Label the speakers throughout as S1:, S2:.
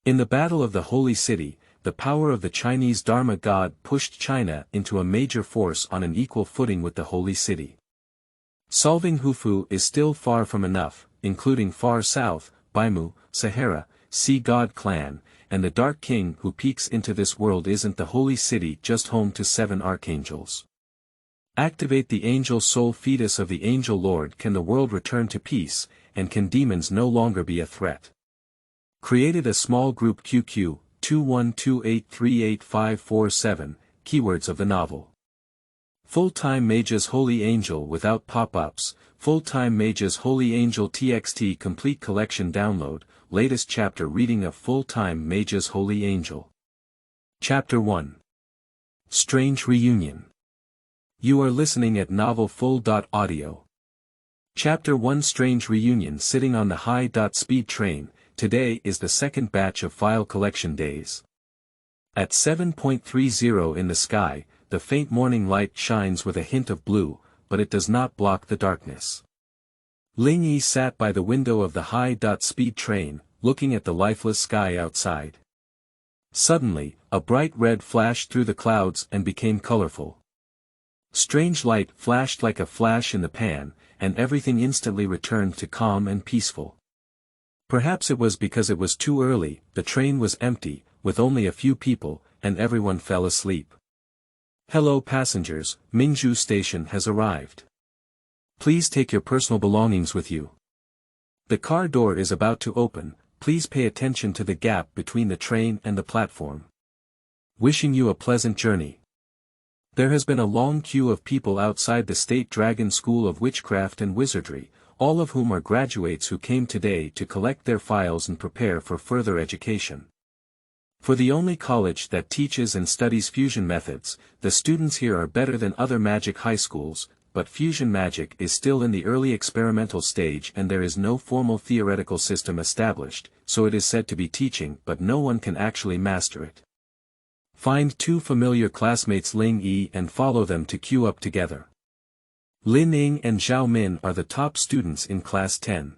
S1: In the Battle of the Holy City, the power of the Chinese Dharma god pushed China into a major force on an equal footing with the Holy City. Solving Hufu is still far from enough, including far south, Baimu, Sahara, Sea God clan, and the Dark King who peeks into this world. Isn't the Holy City just home to 7 archangels? Activate the angel soul fetus of the angel lord. Can the world return to peace, and can demons no longer be a threat? Created a small group QQ, 2128385547, keywords of the novel. Full-time Mage's Holy Angel without pop-ups, Full-time Mage's Holy Angel TXT complete collection download, latest chapter reading of Full-time Mage's Holy Angel. Chapter 1. Strange Reunion. You are listening at novelfull.audio. Chapter 1 Strange Reunion. Sitting on the high-speed train, today is the second batch of file collection days. At 7:30 in the sky, the faint morning light shines with a hint of blue, but it does not block the darkness. Ling Yi sat by the window of the high-speed train, looking at the lifeless sky outside. Suddenly, a bright red flashed through the clouds and became colorful. Strange light flashed like a flash in the pan, and everything instantly returned to calm and peaceful. Perhaps it was because it was too early. The train was empty, with only a few people, and everyone fell asleep. Hello passengers, Mingzhu Station has arrived. Please take your personal belongings with you. The car door is about to open, please pay attention to the gap between the train and the platform. Wishing you a pleasant journey. There has been a long queue of people outside the State Dragon School of Witchcraft and Wizardry, all of whom are graduates who came today to collect their files and prepare for further education. For the only college that teaches and studies fusion methods, the students here are better than other magic high schools, but fusion magic is still in the early experimental stage and there is no formal theoretical system established, so it is said to be teaching but no one can actually master it. Find 2 familiar classmates Ling Yi and follow them to queue up together. Lin Ying and Zhao Min are the top students in class 10.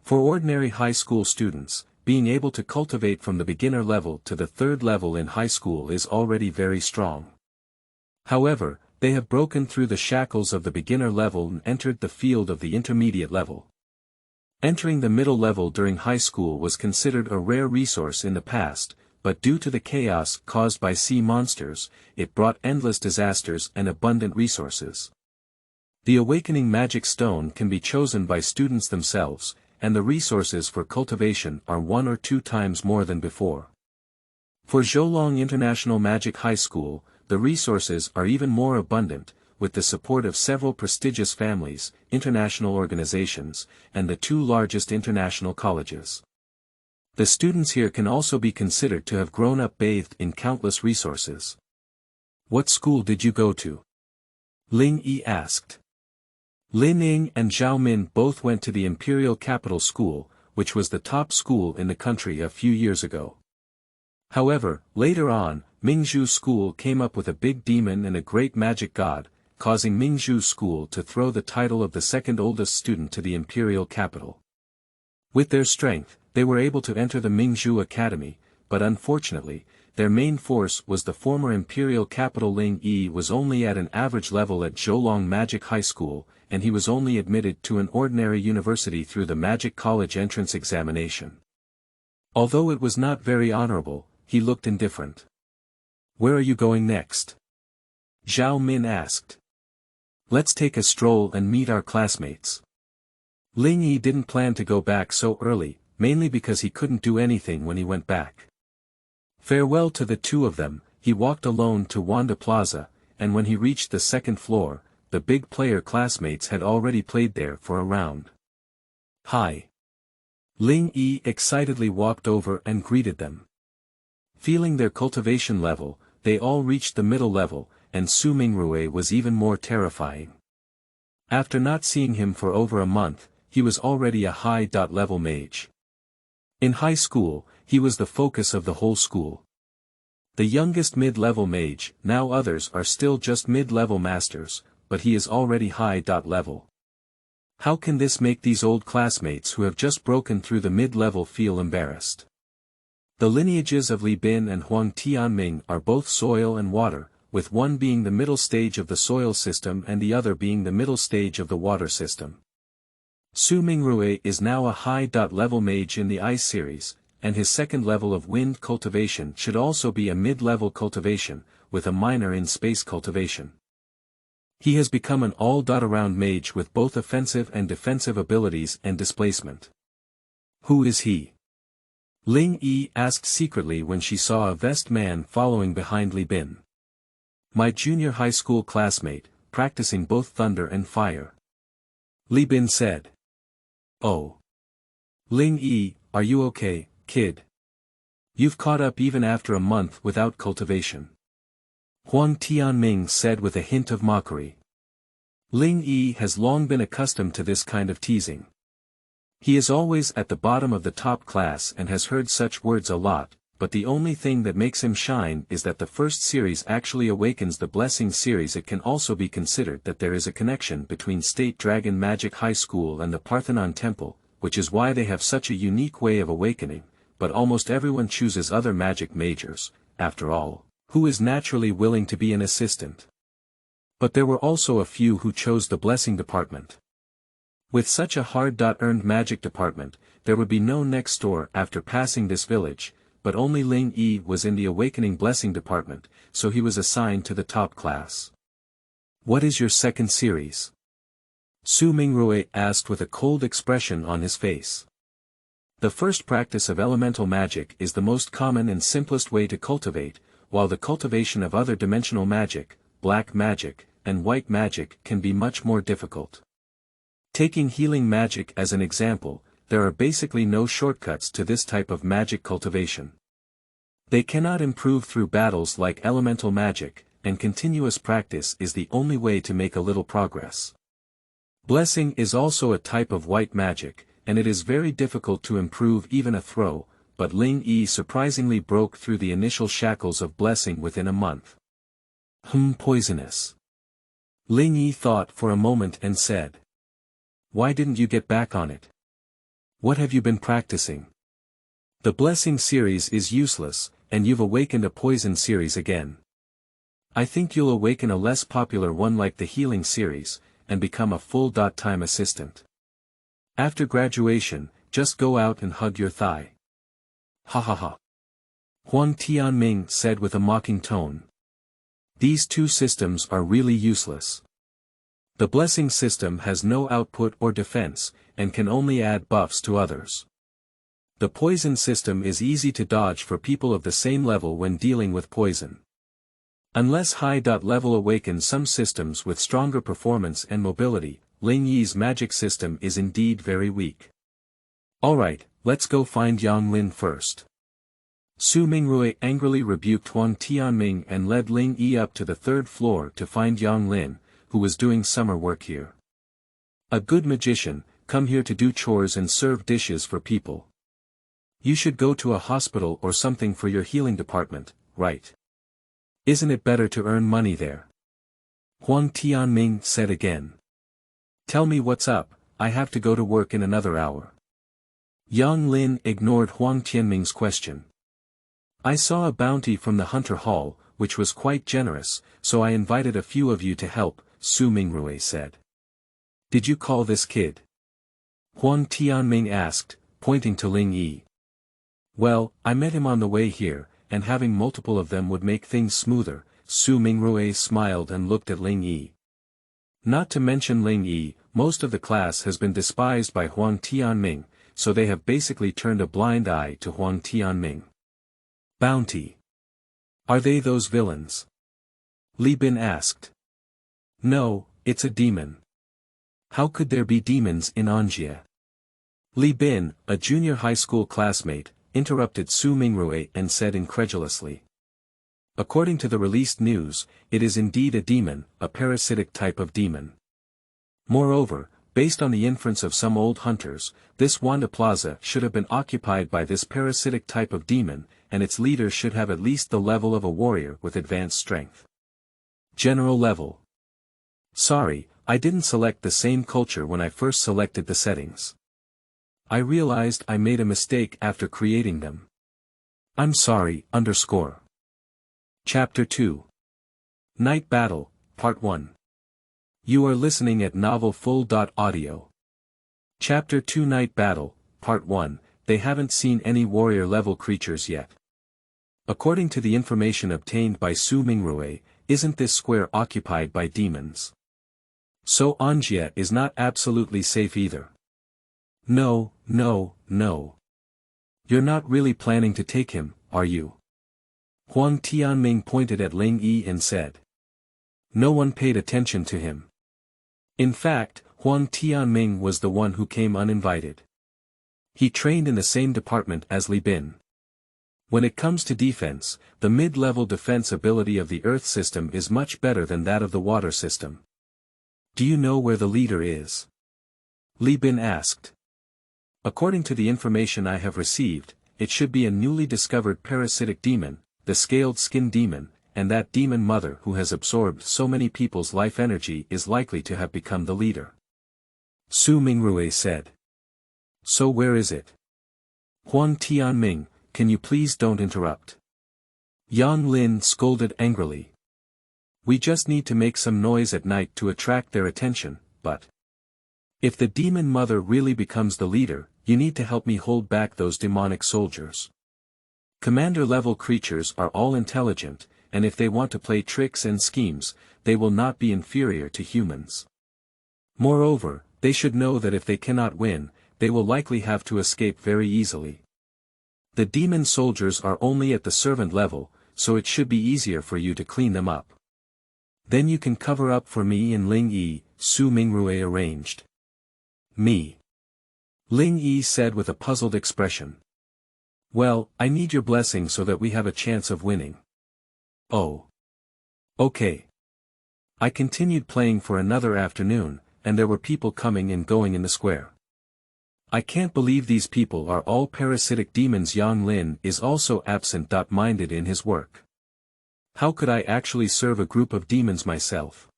S1: For ordinary high school students, being able to cultivate from the beginner level to the 3rd level in high school is already very strong. However, they have broken through the shackles of the beginner level and entered the field of the intermediate level. Entering the middle level during high school was considered a rare resource in the past, but due to the chaos caused by sea monsters, it brought endless disasters and abundant resources. The awakening magic stone can be chosen by students themselves, and the resources for cultivation are 1 or 2 times more than before. For Zhoulong International Magic High School, the resources are even more abundant, with the support of several prestigious families, international organizations, and the 2 largest international colleges. The students here can also be considered to have grown up bathed in countless resources. What school did you go to? Ling Yi asked. Lin Ying and Zhao Min both went to the Imperial Capital School, which was the top school in the country a few years ago. However, later on, Mingzhu School came up with a big demon and a great magic god, causing Mingzhu School to throw the title of the 2nd oldest student to the Imperial Capital. With their strength, they were able to enter the Mingzhu Academy, but unfortunately, their main force was the former Imperial Capital. Ling Yi was only at an average level at Zhoulong Magic High School, and he was only admitted to an ordinary university through the Magic College entrance examination. Although it was not very honorable, he looked indifferent. Where are you going next? Zhao Min asked. Let's take a stroll and meet our classmates. Ling Yi didn't plan to go back so early, mainly because he couldn't do anything when he went back. Farewell to the 2 of them, he walked alone to Wanda Plaza, and when he reached the 2nd floor, the big player classmates had already played there for a round. Hi. Ling Yi excitedly walked over and greeted them. Feeling their cultivation level, they all reached the middle level, and Su Mingrui was even more terrifying. After not seeing him for over a month, he was already a high-level mage. In high school, he was the focus of the whole school. The youngest mid-level mage, now others are still just mid-level masters, but he is already high-level. How can this make these old classmates who have just broken through the mid-level feel embarrassed? The lineages of Li Bin and Huang Tianming are both soil and water, with one being the middle stage of the soil system and the other being the middle stage of the water system. Su Mingrui is now a high-level mage in the ice series, and his second level of wind cultivation should also be a mid-level cultivation, with a minor in space cultivation. He has become an all-around mage with both offensive and defensive abilities and displacement. Who is he? Ling Yi asked secretly when she saw a vest man following behind Li Bin. My junior high school classmate, practicing both thunder and fire. Li Bin said. Oh. Ling Yi, are you okay, kid? You've caught up even after a month without cultivation. Huang Tianming said with a hint of mockery. Ling Yi has long been accustomed to this kind of teasing. He is always at the bottom of the top class and has heard such words a lot, but the only thing that makes him shine is that the first series actually awakens the blessing series. It can also be considered that there is a connection between State Dragon Magic High School and the Parthenon Temple, which is why they have such a unique way of awakening, but almost everyone chooses other magic majors, after all, who is naturally willing to be an assistant. But there were also a few who chose the blessing department. With such a hard-earned magic department, there would be no next door after passing this village, but only Ling Yi was in the awakening blessing department, so he was assigned to the top class. What is your second series? Su Mingrui asked with a cold expression on his face. The first practice of elemental magic is the most common and simplest way to cultivate, while the cultivation of other dimensional magic, black magic, and white magic can be much more difficult. Taking healing magic as an example, there are basically no shortcuts to this type of magic cultivation. They cannot improve through battles like elemental magic, and continuous practice is the only way to make a little progress. Blessing is also a type of white magic, and it is very difficult to improve even a throw, but Ling Yi surprisingly broke through the initial shackles of blessing within a month. Poisonous. Ling Yi thought for a moment and said. Why didn't you get back on it? What have you been practicing? The blessing series is useless, and you've awakened a poison series again. I think you'll awaken a less popular one like the healing series, and become a full-time assistant. After graduation, just go out and hug your thigh. Ha ha ha. Huang Tianming said with a mocking tone. These two systems are really useless. The blessing system has no output or defense, and can only add buffs to others. The poison system is easy to dodge for people of the same level when dealing with poison. Unless high-level awakens some systems with stronger performance and mobility, Ling Yi's magic system is indeed very weak. Alright, let's go find Yang Lin first. Su Mingrui angrily rebuked Huang Tianming and led Ling Yi up to the third floor to find Yang Lin, who was doing summer work here. A good magician, come here to do chores and serve dishes for people. You should go to a hospital or something for your healing department, right? Isn't it better to earn money there? Huang Tianming said again. Tell me what's up, I have to go to work in another hour. Yang Lin ignored Huang Tianming's question. I saw a bounty from the Hunter Hall, which was quite generous, so I invited a few of you to help, Su Mingrui said. Did you call this kid? Huang Tianming asked, pointing to Ling Yi. Well, I met him on the way here, and having multiple of them would make things smoother, Su Mingrui smiled and looked at Ling Yi. Not to mention Ling Yi, most of the class has been despised by Huang Tianming, so they have basically turned a blind eye to Huang Tianming. Bounty. Are they those villains? Li Bin asked. No, it's a demon. How could there be demons in Anjia? Li Bin, a junior high school classmate, interrupted Su Mingrui and said incredulously. According to the released news, it is indeed a demon, a parasitic type of demon. Moreover, based on the inference of some old hunters, this Wanda Plaza should have been occupied by this parasitic type of demon, and its leader should have at least the level of a warrior with advanced strength. General level. Sorry, I didn't select the same culture when I first selected the settings. I realized I made a mistake after creating them. I'm sorry, _ Chapter 2. Night Battle, Part 1. You are listening at Novel Full. Audio. Chapter 2 Night Battle, Part 1. They haven't seen any warrior-level creatures yet. According to the information obtained by Su Mingrue, isn't this square occupied by demons? So Anjia is not absolutely safe either. No. You're not really planning to take him, are you? Huang Tianming pointed at Ling Yi and said. No one paid attention to him. In fact, Huang Tianming was the one who came uninvited. He trained in the same department as Li Bin. When it comes to defense, the mid-level defense ability of the Earth system is much better than that of the water system. Do you know where the leader is? Li Bin asked. According to the information I have received, it should be a newly discovered parasitic demon, the scaled skin demon, and that demon mother who has absorbed so many people's life energy is likely to have become the leader. Su Mingrue said. So where is it? Huang Tianming, can you please don't interrupt? Yang Lin scolded angrily. We just need to make some noise at night to attract their attention, but if the demon mother really becomes the leader, you need to help me hold back those demonic soldiers. Commander-level creatures are all intelligent, and if they want to play tricks and schemes, they will not be inferior to humans. Moreover, they should know that if they cannot win, they will likely have to escape very easily. The demon soldiers are only at the servant level, so it should be easier for you to clean them up. Then you can cover up for me and Ling Yi, Su Mingrue arranged. Me. Ling Yi said with a puzzled expression. Well, I need your blessing so that we have a chance of winning. Oh. Okay. I continued playing for another afternoon, and there were people coming and going in the square. I can't believe these people are all parasitic demons. Yang Lin is also absent-minded in his work. How could I actually serve a group of demons myself?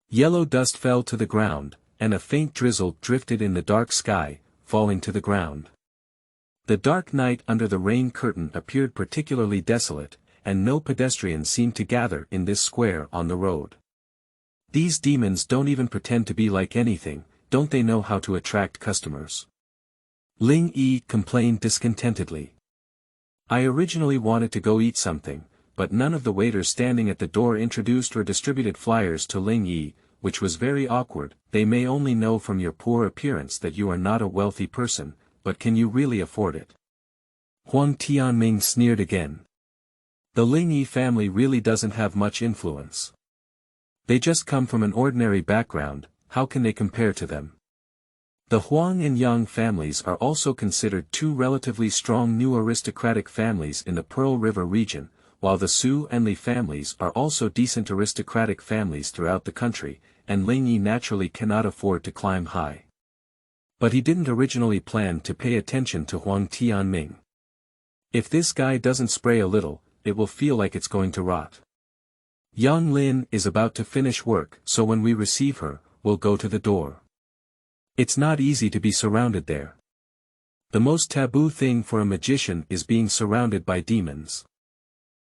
S1: Yellow dust fell to the ground, and a faint drizzle drifted in the dark sky, falling to the ground. The dark night under the rain curtain appeared particularly desolate, and no pedestrians seemed to gather in this square on the road. These demons don't even pretend to be like anything, don't they know how to attract customers? Ling Yi complained discontentedly. I originally wanted to go eat something, but none of the waiters standing at the door introduced or distributed flyers to Ling Yi, which was very awkward. They may only know from your poor appearance that you are not a wealthy person, but can you really afford it? Huang Tianming sneered again. The Ling Yi family really doesn't have much influence. They just come from an ordinary background, how can they compare to them? The Huang and Yang families are also considered two relatively strong new aristocratic families in the Pearl River region, while the Su and Li families are also decent aristocratic families throughout the country, and Ling Yi naturally cannot afford to climb high. But he didn't originally plan to pay attention to Huang Tianming. If this guy doesn't spray a little, it will feel like it's going to rot. Yang Lin is about to finish work, so when we receive her, we'll go to the door. It's not easy to be surrounded there. The most taboo thing for a magician is being surrounded by demons.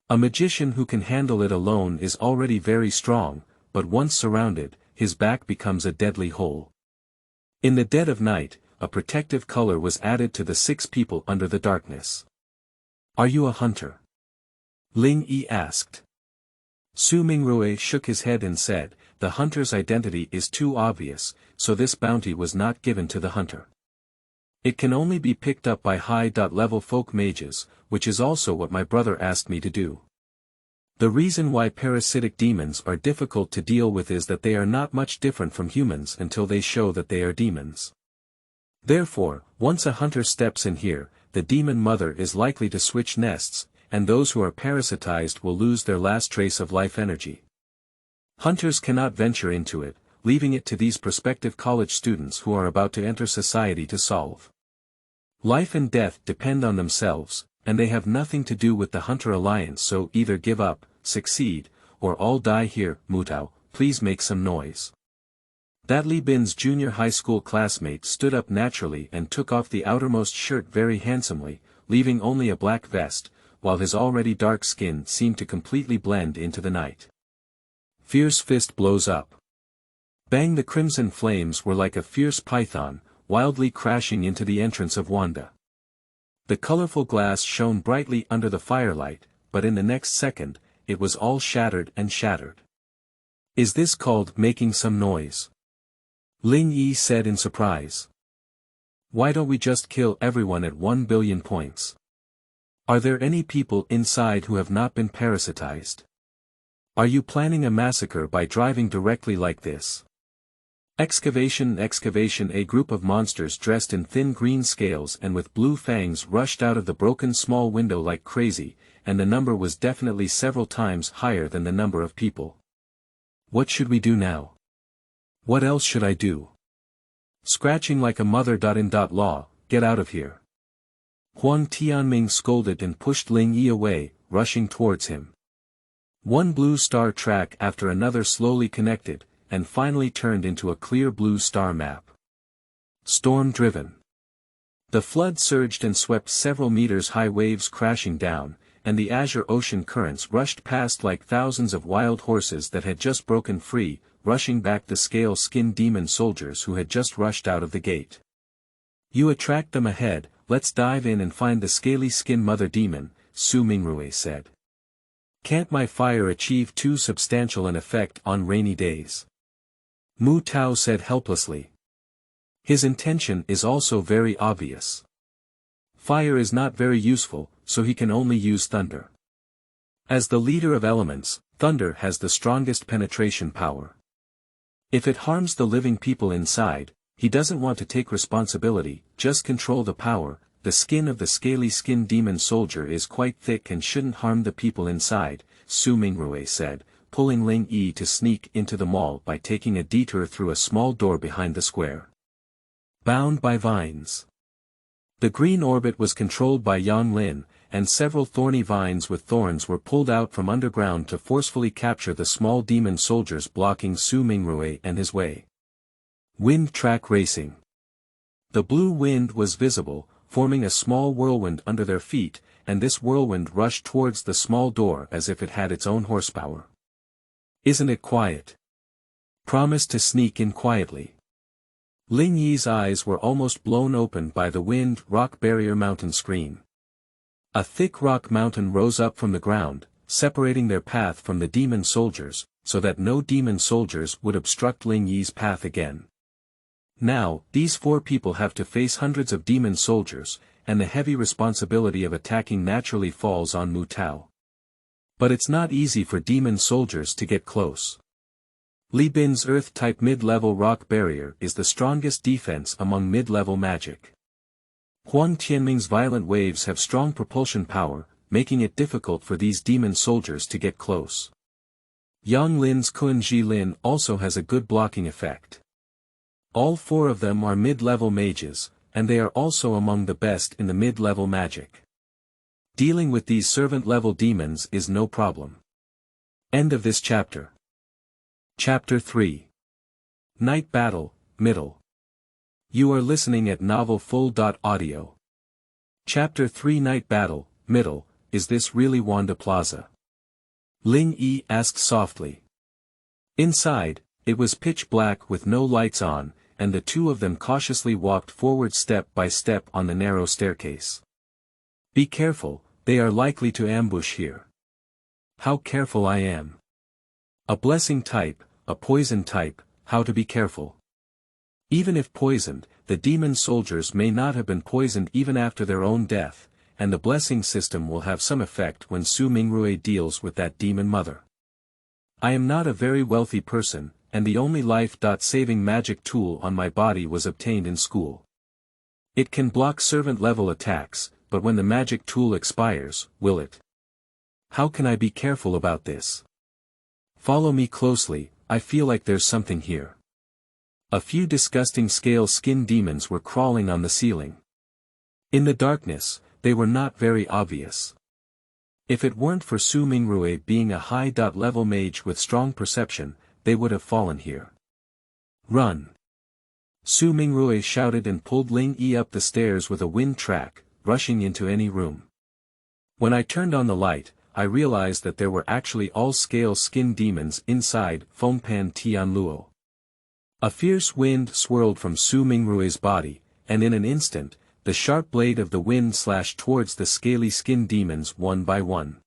S1: A magician who can handle it alone is already very strong, but once surrounded, his back becomes a deadly hole. In the dead of night, a protective color was added to the 6 people under the darkness. Are you a hunter? Ling Yi asked. Su Mingrue shook his head and said, the hunter's identity is too obvious, so this bounty was not given to the hunter. It can only be picked up by high-level folk mages, which is also what my brother asked me to do. The reason why parasitic demons are difficult to deal with is that they are not much different from humans until they show that they are demons. Therefore, once a hunter steps in here, the demon mother is likely to switch nests, and those who are parasitized will lose their last trace of life energy. Hunters cannot venture into it, leaving it to these prospective college students who are about to enter society to solve. Life and death depend on themselves, and they have nothing to do with the Hunter Alliance, so either give up, succeed, or all die here. Mutao, please make some noise. That Li Bin's junior high school classmate stood up naturally and took off the outermost shirt very handsomely, leaving only a black vest, while his already dark skin seemed to completely blend into the night. Fierce fist blows up. Bang! The crimson flames were like a fierce python, wildly crashing into the entrance of Wanda. The colorful glass shone brightly under the firelight, but in the next second, it was all shattered and shattered. Is this called making some noise? Ling Yi said in surprise. Why don't we just kill everyone at 1 billion points? Are there any people inside who have not been parasitized? Are you planning a massacre by driving directly like this? Excavation! A group of monsters dressed in thin green scales and with blue fangs rushed out of the broken small window like crazy, and the number was definitely several times higher than the number of people. What should we do now? What else should I do? Scratching like a mother. Law, get out of here. Huang Tianming scolded and pushed Ling Yi away, rushing towards him. One blue star track after another slowly connected, and finally turned into a clear blue star map. Storm-driven. The flood surged and swept several meters high waves crashing down, and the azure ocean currents rushed past like thousands of wild horses that had just broken free, rushing back the scale-skinned demon soldiers who had just rushed out of the gate. You attract them ahead, let's dive in and find the scaly-skinned mother demon, Su Mingrui said. Can't my fire achieve too substantial an effect on rainy days? Mu Tao said helplessly. His intention is also very obvious. Fire is not very useful, so he can only use thunder. As the leader of elements, thunder has the strongest penetration power. If it harms the living people inside, he doesn't want to take responsibility, just control the power. The skin of the scaly-skinned demon soldier is quite thick and shouldn't harm the people inside, Su Mingrui said, pulling Ling Yi to sneak into the mall by taking a detour through a small door behind the square. Bound by vines. The green orbit was controlled by Yang Lin, and several thorny vines with thorns were pulled out from underground to forcefully capture the small demon soldiers blocking Su Mingrui and his way. Wind track racing. The blue wind was visible, forming a small whirlwind under their feet, and this whirlwind rushed towards the small door as if it had its own horsepower. Isn't it quiet? Promise to sneak in quietly. Ling Yi's eyes were almost blown open by the wind rock barrier mountain screen. A thick rock mountain rose up from the ground, separating their path from the demon soldiers, so that no demon soldiers would obstruct Ling Yi's path again. Now, these four people have to face hundreds of demon soldiers, and the heavy responsibility of attacking naturally falls on Mu Tao. But it's not easy for demon soldiers to get close. Li Bin's Earth-type mid-level rock barrier is the strongest defense among mid-level magic. Huang Tianming's violent waves have strong propulsion power, making it difficult for these demon soldiers to get close. Yang Lin's Kunji Lin also has a good blocking effect. All four of them are mid-level mages, and they are also among the best in the mid-level magic. Dealing with these servant-level demons is no problem. End of this chapter. Chapter 3. Night Battle, Middle. You are listening at novelfull.audio. Chapter 3 Night Battle, Middle. Is this really Wanda Plaza? Ling Yi asked softly. Inside, it was pitch black with no lights on, and the two of them cautiously walked forward step by step on the narrow staircase. Be careful, they are likely to ambush here. How careful I am. A blessing type, a poison type, how to be careful. Even if poisoned, the demon soldiers may not have been poisoned even after their own death, and the blessing system will have some effect when Su Mingrui deals with that demon mother. I am not a very wealthy person, and the only life-saving magic tool on my body was obtained in school. It can block servant-level attacks, but when the magic tool expires, will it? How can I be careful about this? Follow me closely, I feel like there's something here. A few disgusting scale-skin demons were crawling on the ceiling. In the darkness, they were not very obvious. If it weren't for Su Mingrui being a high-level mage with strong perception, they would have fallen here. Run! Su Mingrui shouted and pulled Ling Yi up the stairs with a wind track, rushing into any room. When I turned on the light, I realized that there were actually all scale skin demons inside Fengpan Tianluo. A fierce wind swirled from Su Mingrue's body, and in an instant, the sharp blade of the wind slashed towards the scaly skin demons one by one.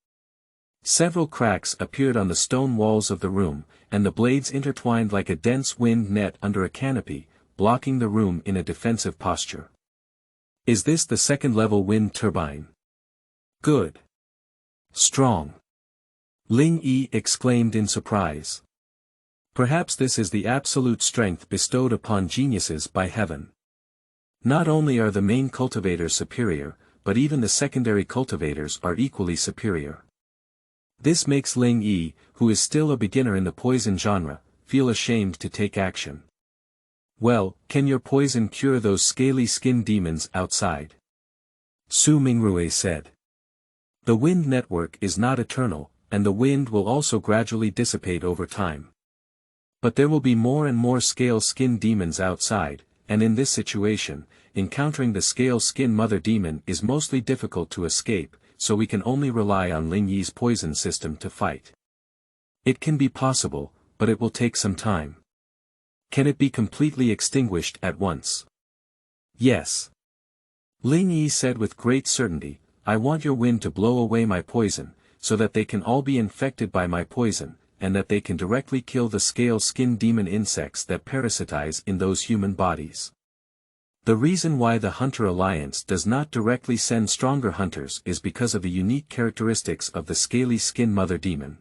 S1: Several cracks appeared on the stone walls of the room, and the blades intertwined like a dense wind net under a canopy, blocking the room in a defensive posture. Is this the second-level wind turbine? Good. Strong. Ling Yi exclaimed in surprise. Perhaps this is the absolute strength bestowed upon geniuses by heaven. Not only are the main cultivators superior, but even the secondary cultivators are equally superior. This makes Ling Yi, who is still a beginner in the poison genre, feel ashamed to take action. Well, can your poison cure those scaly skin demons outside? Su Mingrue said. The wind network is not eternal, and the wind will also gradually dissipate over time. But there will be more and more scale skin demons outside, and in this situation, encountering the scale skin mother demon is mostly difficult to escape, so we can only rely on Ling Yi's poison system to fight. It can be possible, but it will take some time. Can it be completely extinguished at once? Yes. Ling Yi said with great certainty, I want your wind to blow away my poison, so that they can all be infected by my poison, and that they can directly kill the scale skin demon insects that parasitize in those human bodies. The reason why the Hunter Alliance does not directly send stronger hunters is because of the unique characteristics of the scaly skin mother demon.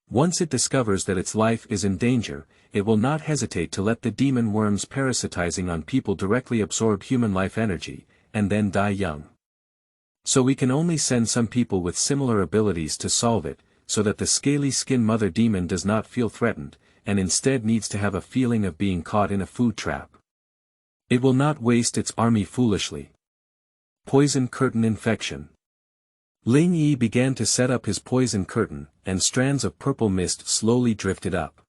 S1: Once it discovers that its life is in danger, it will not hesitate to let the demon worms parasitizing on people directly absorb human life energy, and then die young. So we can only send some people with similar abilities to solve it, so that the scaly skin mother demon does not feel threatened, and instead needs to have a feeling of being caught in a food trap. It will not waste its army foolishly. Poison curtain infection. Ling Yi began to set up his poison curtain, and strands of purple mist slowly drifted up.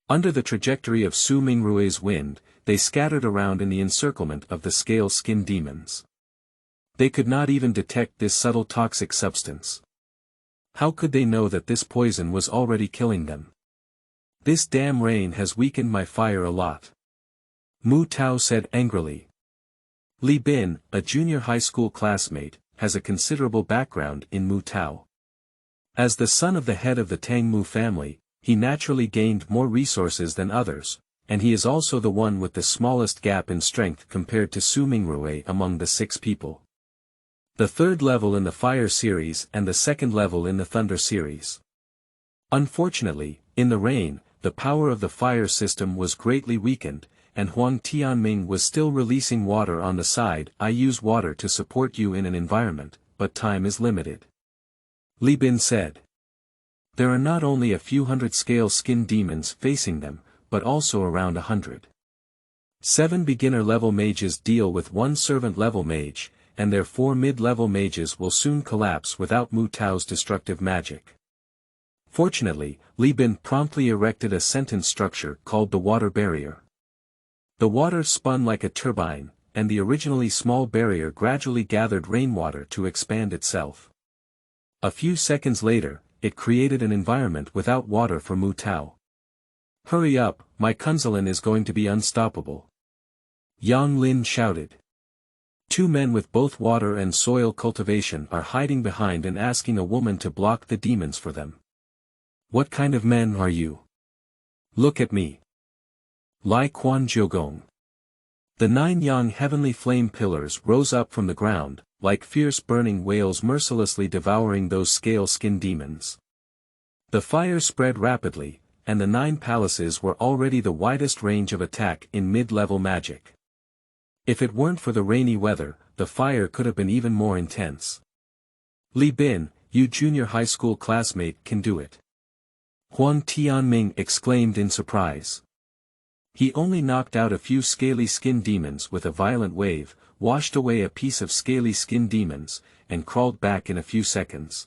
S1: Under the trajectory of Su Mingrue's wind, they scattered around in the encirclement of the scale skin demons. They could not even detect this subtle toxic substance. How could they know that this poison was already killing them? This damn rain has weakened my fire a lot. Mu Tao said angrily. Li Bin, a junior high school classmate, has a considerable background in Mu Tao. As the son of the head of the Tang Mu family, he naturally gained more resources than others, and he is also the one with the smallest gap in strength compared to Su Mingrue among the 6 people. The third level in the Fire series and the second level in the Thunder series. Unfortunately, in the rain, the power of the fire system was greatly weakened, and Huang Tianming was still releasing water on the side. I use water to support you in an environment, but time is limited. Li Bin said. There are not only a few hundred scale skin demons facing them, but also around 100. 7 beginner-level mages deal with 1 servant-level mage, and their 4 mid-level mages will soon collapse without Mu Tao's destructive magic. Fortunately, Li Bin promptly erected a sentence structure called the water barrier. The water spun like a turbine, and the originally small barrier gradually gathered rainwater to expand itself. A few seconds later, it created an environment without water for Mu Tao. Hurry up, my Kunzalin is going to be unstoppable. Yang Lin shouted. 2 men with both water and soil cultivation are hiding behind and asking a woman to block the demons for them. What kind of men are you? Look at me. Lai Quan Jiogong. The 9 young heavenly flame pillars rose up from the ground, like fierce burning whales mercilessly devouring those scale skin demons. The fire spread rapidly, and the 9 palaces were already the widest range of attack in mid-level magic. If it weren't for the rainy weather, the fire could have been even more intense. Li Bin, you junior high school classmate can do it. Huang Tianming exclaimed in surprise. He only knocked out a few scaly skin demons with a violent wave, washed away a piece of scaly skin demons, and crawled back in a few seconds.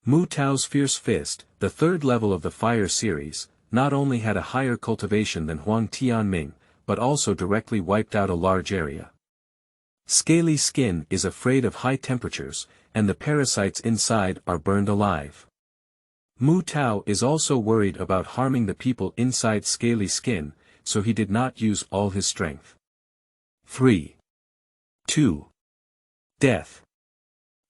S1: Mu Tao's fierce fist, the 3rd level of the Fire series, not only had a higher cultivation than Huang Tianming, but also directly wiped out a large area. Scaly skin is afraid of high temperatures, and the parasites inside are burned alive. Mu Tao is also worried about harming the people inside scaly skin, so he did not use all his strength. 3. 2. Death.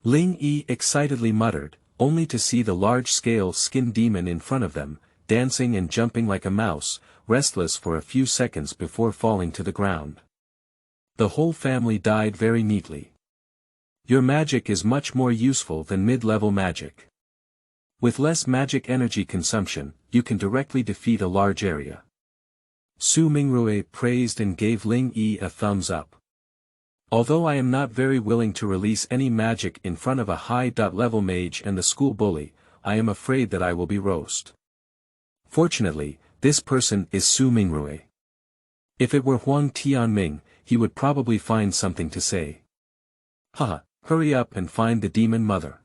S1: Ling Yi excitedly muttered, only to see the large-scale skin demon in front of them, dancing and jumping like a mouse, restless for a few seconds before falling to the ground. The whole family died very neatly. Your magic is much more useful than mid-level magic. With less magic energy consumption, you can directly defeat a large area. Su Mingrue praised and gave Ling Yi a thumbs up. Although I am not very willing to release any magic in front of a high-level mage and the school bully, I am afraid that I will be roast. Fortunately, this person is Su Mingrue. If it were Huang Tianming, he would probably find something to say. Haha, hurry up and find the demon mother.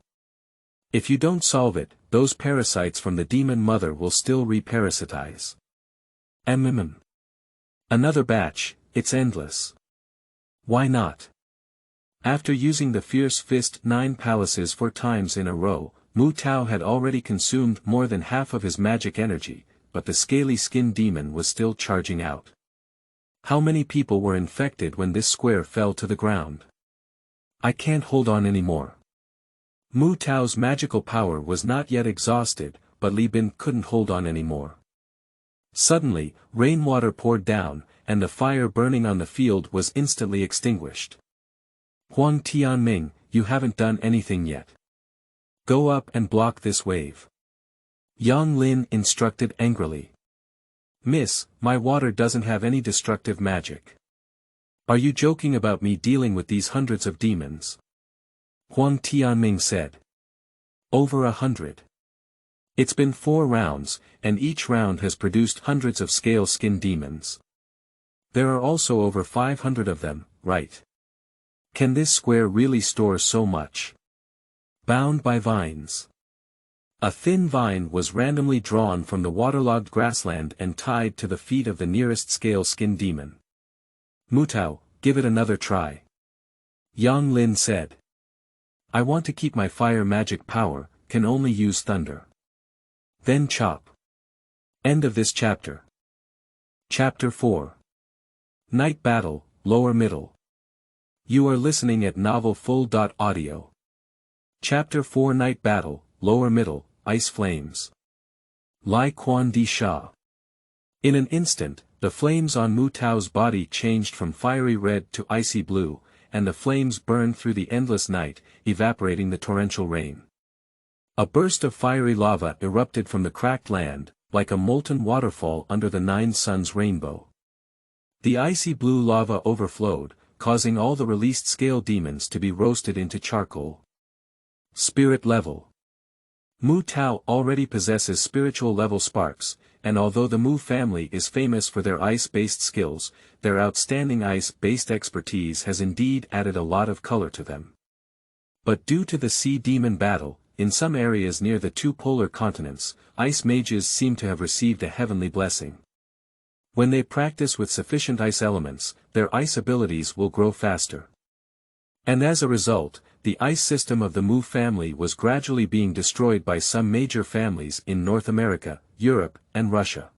S1: If you don't solve it, those parasites from the demon mother will still reparasitize. Another batch, it's endless. Why not? After using the Fierce Fist 9 palaces 4 times in a row, Mu Tao had already consumed more than half of his magic energy, but the scaly skin demon was still charging out. How many people were infected when this square fell to the ground? I can't hold on anymore. Mu Tao's magical power was not yet exhausted, but Li Bin couldn't hold on anymore. Suddenly, rainwater poured down, and the fire burning on the field was instantly extinguished. Huang Tianming, you haven't done anything yet. Go up and block this wave. Yang Lin instructed angrily. Miss, my water doesn't have any destructive magic. Are you joking about me dealing with these hundreds of demons? Huang Tianming said. Over 100. It's been 4 rounds, and each round has produced hundreds of scale skin demons. There are also over 500 of them, right? Can this square really store so much? Bound by vines. A thin vine was randomly drawn from the waterlogged grassland and tied to the feet of the nearest scale skin demon. Mu Tao, give it another try. Yang Lin said. I want to keep my fire magic power, can only use thunder. Then chop. End of this chapter. Chapter 4. Night Battle, Lower Middle. You are listening at novelfull.audio. Chapter 4 Night Battle, Lower Middle, Ice Flames. Lai Quan Di Sha. In an instant, the flames on Mu Tao's body changed from fiery red to icy blue, and the flames burned through the endless night, evaporating the torrential rain. A burst of fiery lava erupted from the cracked land, like a molten waterfall under the 9 suns rainbow. The icy blue lava overflowed, causing all the released scale demons to be roasted into charcoal. Spirit level. Mu Tao already possesses spiritual level sparks, and although the Mu family is famous for their ice-based skills, their outstanding ice-based expertise has indeed added a lot of color to them. But due to the sea demon battle, in some areas near the 2 polar continents, ice mages seem to have received a heavenly blessing. When they practice with sufficient ice elements, their ice abilities will grow faster. And as a result, the ice system of the Mu family was gradually being destroyed by some major families in North America, Europe, and Russia.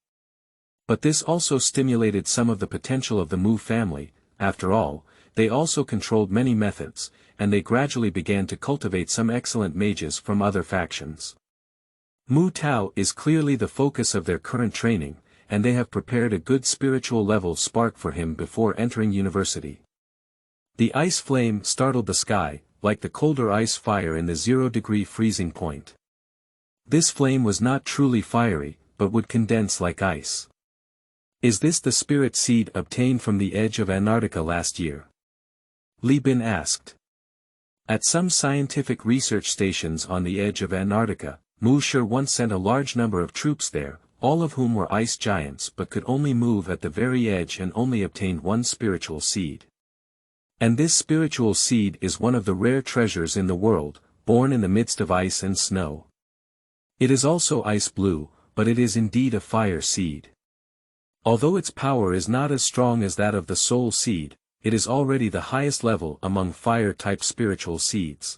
S1: But this also stimulated some of the potential of the Mu family. After all, they also controlled many methods, and they gradually began to cultivate some excellent mages from other factions. Mu Tao is clearly the focus of their current training, and they have prepared a good spiritual level spark for him before entering university. The ice flame startled the sky, like the colder ice fire in the 0-degree freezing point. This flame was not truly fiery, but would condense like ice. Is this the spirit seed obtained from the edge of Antarctica last year? Li Bin asked. At some scientific research stations on the edge of Antarctica, Mu Shi once sent a large number of troops there, all of whom were ice giants but could only move at the very edge and only obtained 1 spiritual seed. And this spiritual seed is one of the rare treasures in the world, born in the midst of ice and snow. It is also ice blue, but it is indeed a fire seed. Although its power is not as strong as that of the soul seed, it is already the highest level among fire-type spiritual seeds.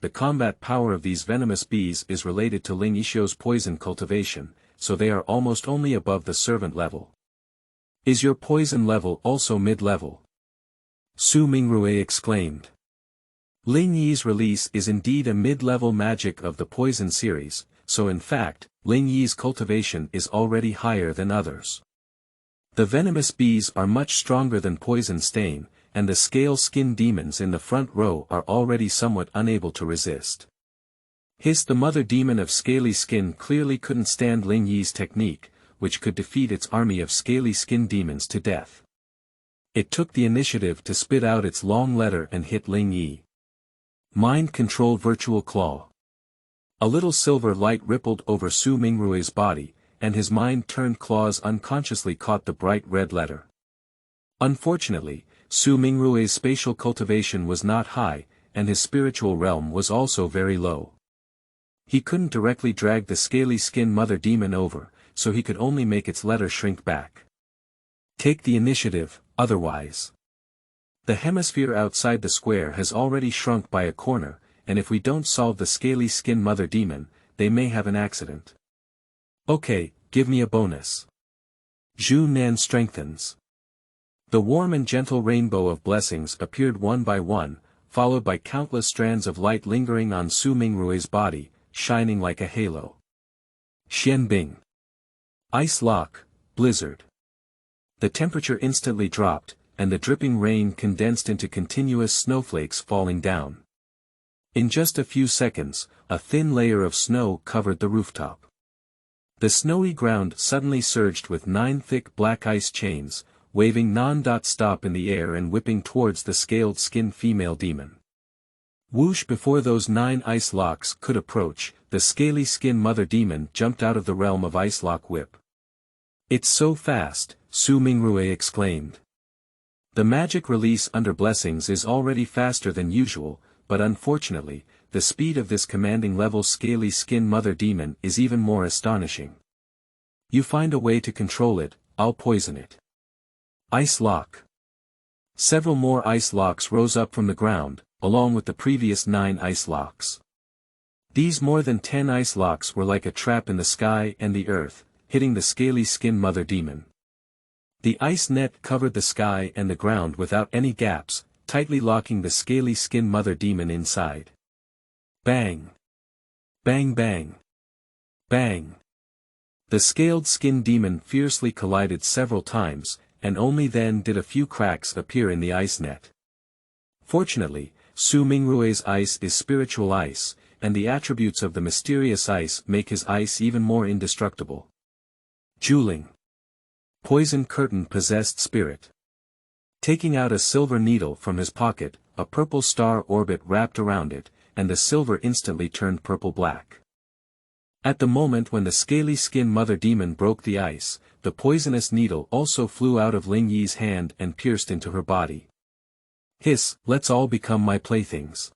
S1: the combat power of these venomous bees is related to Ling Yixuo's poison cultivation, so they are almost only above the servant level. Is your poison level also mid-level? Su Mingrui exclaimed. Ling Yi's release is indeed a mid-level magic of the poison series, so in fact, Ling Yi's cultivation is already higher than others. The venomous bees are much stronger than poison stain, and the scale skin demons in the front row are already somewhat unable to resist. The mother demon of scaly skin clearly couldn't stand Ling Yi's technique, which could defeat its army of scaly skin demons to death. It took the initiative to spit out its long letter and hit Ling Yi. Mind Control Virtual Claw. A little silver light rippled over Su Mingrui's body, and his mind-turned claws unconsciously caught the bright red letter. Unfortunately, Su Mingrui's spatial cultivation was not high, and his spiritual realm was also very low. He couldn't directly drag the scaly skin mother demon over, so he could only make its letter shrink back. Take the initiative, otherwise. The hemisphere outside the square has already shrunk by a corner, and if we don't solve the scaly skin mother demon, they may have an accident. Okay, give me a bonus. Zhu Nan strengthens. The warm and gentle rainbow of blessings appeared one by one, followed by countless strands of light lingering on Su Mingrui's body, shining like a halo. Xian Bing. Ice lock, blizzard. The temperature instantly dropped, and the dripping rain condensed into continuous snowflakes falling down. In just a few seconds, a thin layer of snow covered the rooftop. The snowy ground suddenly surged with 9 thick black ice chains, waving non-stop in the air and whipping towards the scaled-skin female demon. Whoosh! Before those 9 ice locks could approach, the scaly skin mother demon jumped out of the realm of ice lock whip. It's so fast, Su Mingrui exclaimed. The magic release under blessings is already faster than usual, but unfortunately, the speed of this commanding level scaly skin mother demon is even more astonishing. You find a way to control it, I'll poison it. Ice lock. Several more ice locks rose up from the ground, along with the previous 9 ice locks. These more than 10 ice locks were like a trap in the sky and the earth, hitting the scaly skin mother demon. The ice net covered the sky and the ground without any gaps, tightly locking the scaly skin mother demon inside. Bang! Bang bang! Bang! The scaled skin demon fiercely collided several times, and only then did a few cracks appear in the ice net. Fortunately, Su Mingrui's ice is spiritual ice, and the attributes of the mysterious ice make his ice even more indestructible. Juling. Poison curtain possessed spirit. Taking out a silver needle from his pocket, a purple star orbit wrapped around it, and the silver instantly turned purple-black. At the moment when the scaly skin mother demon broke the ice, the poisonous needle also flew out of Ling Yi's hand and pierced into her body. Hiss, let's all become my playthings.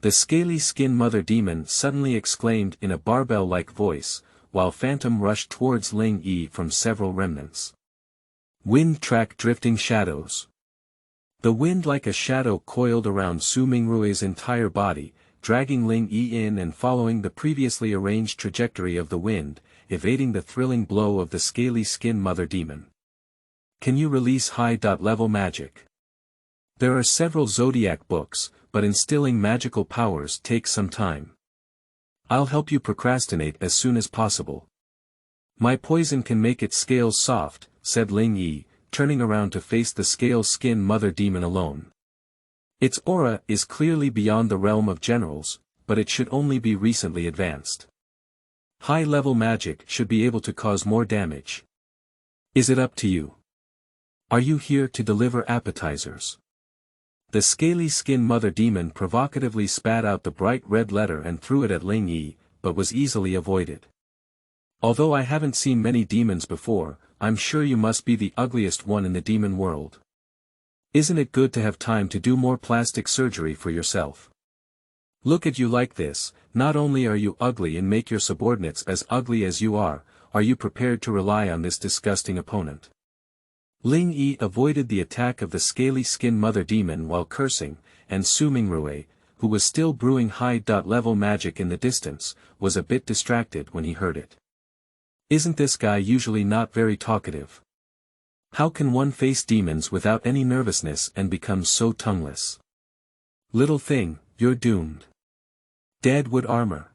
S1: The scaly skin mother demon suddenly exclaimed in a barbell-like voice, while Phantom rushed towards Ling Yi from several remnants. Wind track drifting shadows. The wind like a shadow coiled around Su Mingrui's entire body, dragging Ling Yi in and following the previously arranged trajectory of the wind, evading the thrilling blow of the scaly skin mother demon. Can you release high-level magic? There are several zodiac books, but instilling magical powers takes some time. I'll help you procrastinate as soon as possible. My poison can make its scales soft, said Ling Yi, turning around to face the scale skin mother demon alone. Its aura is clearly beyond the realm of generals, but it should only be recently advanced. High-level magic should be able to cause more damage. Is it up to you? Are you here to deliver appetizers? The scaly skin mother demon provocatively spat out the bright red letter and threw it at Ling Yi, but was easily avoided. Although I haven't seen many demons before, I'm sure you must be the ugliest one in the demon world. Isn't it good to have time to do more plastic surgery for yourself? Look at you like this, not only are you ugly and make your subordinates as ugly as you are you prepared to rely on this disgusting opponent? Ling Yi avoided the attack of the scaly skin mother demon while cursing, and Su Mingrui, who was still brewing high-level magic in the distance, was a bit distracted when he heard it. Isn't this guy usually not very talkative? How can one face demons without any nervousness and become so tongueless? Little thing, you're doomed. Dead wood armor.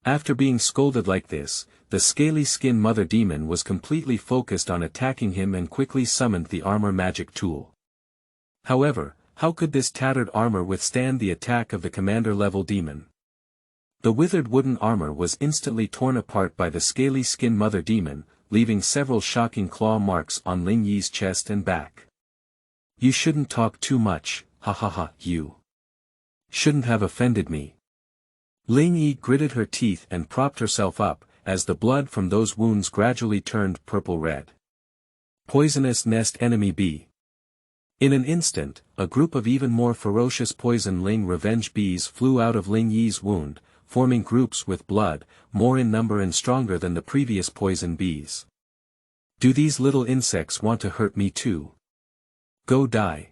S1: After being scolded like this, the scaly skin mother demon was completely focused on attacking him and quickly summoned the armor magic tool. However, how could this tattered armor withstand the attack of the commander-level demon? The withered wooden armor was instantly torn apart by the scaly skin mother demon, leaving several shocking claw marks on Ling Yi's chest and back. You shouldn't talk too much, ha ha ha, you shouldn't have offended me. Ling Yi gritted her teeth and propped herself up, as the blood from those wounds gradually turned purple-red. Poisonous nest enemy bee. In an instant, a group of even more ferocious poison Ling revenge bees flew out of Ling Yi's wound, forming groups with blood, more in number and stronger than the previous poison bees. Do these little insects want to hurt me too? Go die.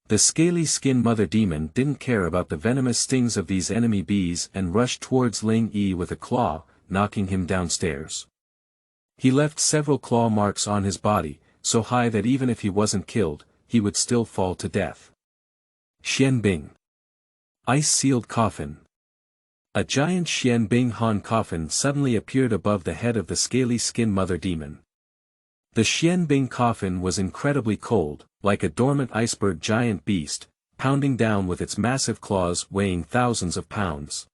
S1: The scaly skin mother demon didn't care about the venomous stings of these enemy bees and rushed towards Ling Yi with a claw, knocking him downstairs. He left several claw marks on his body, so high that even if he wasn't killed, he would still fall to death. Xian Bing. Ice-sealed coffin. A giant Xian Bing Han coffin suddenly appeared above the head of the scaly skin mother demon. The Xian Bing coffin was incredibly cold, like a dormant iceberg giant beast, pounding down with its massive claws weighing thousands of pounds.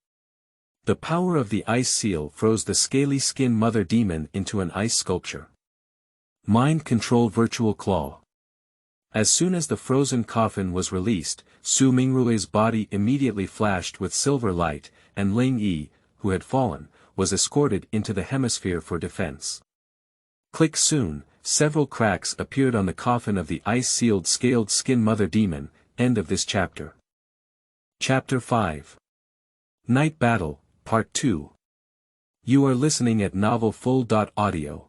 S1: The power of the ice seal froze the scaly skin mother demon into an ice sculpture. Mind control virtual claw. As soon as the frozen coffin was released, Su Mingrue's body immediately flashed with silver light, and Ling Yi, who had fallen, was escorted into the hemisphere for defense. Click soon, several cracks appeared on the coffin of the ice-sealed scaled skin mother demon. End of this chapter. Chapter 5. Night Battle, Part 2. You are listening at novelfull.audio.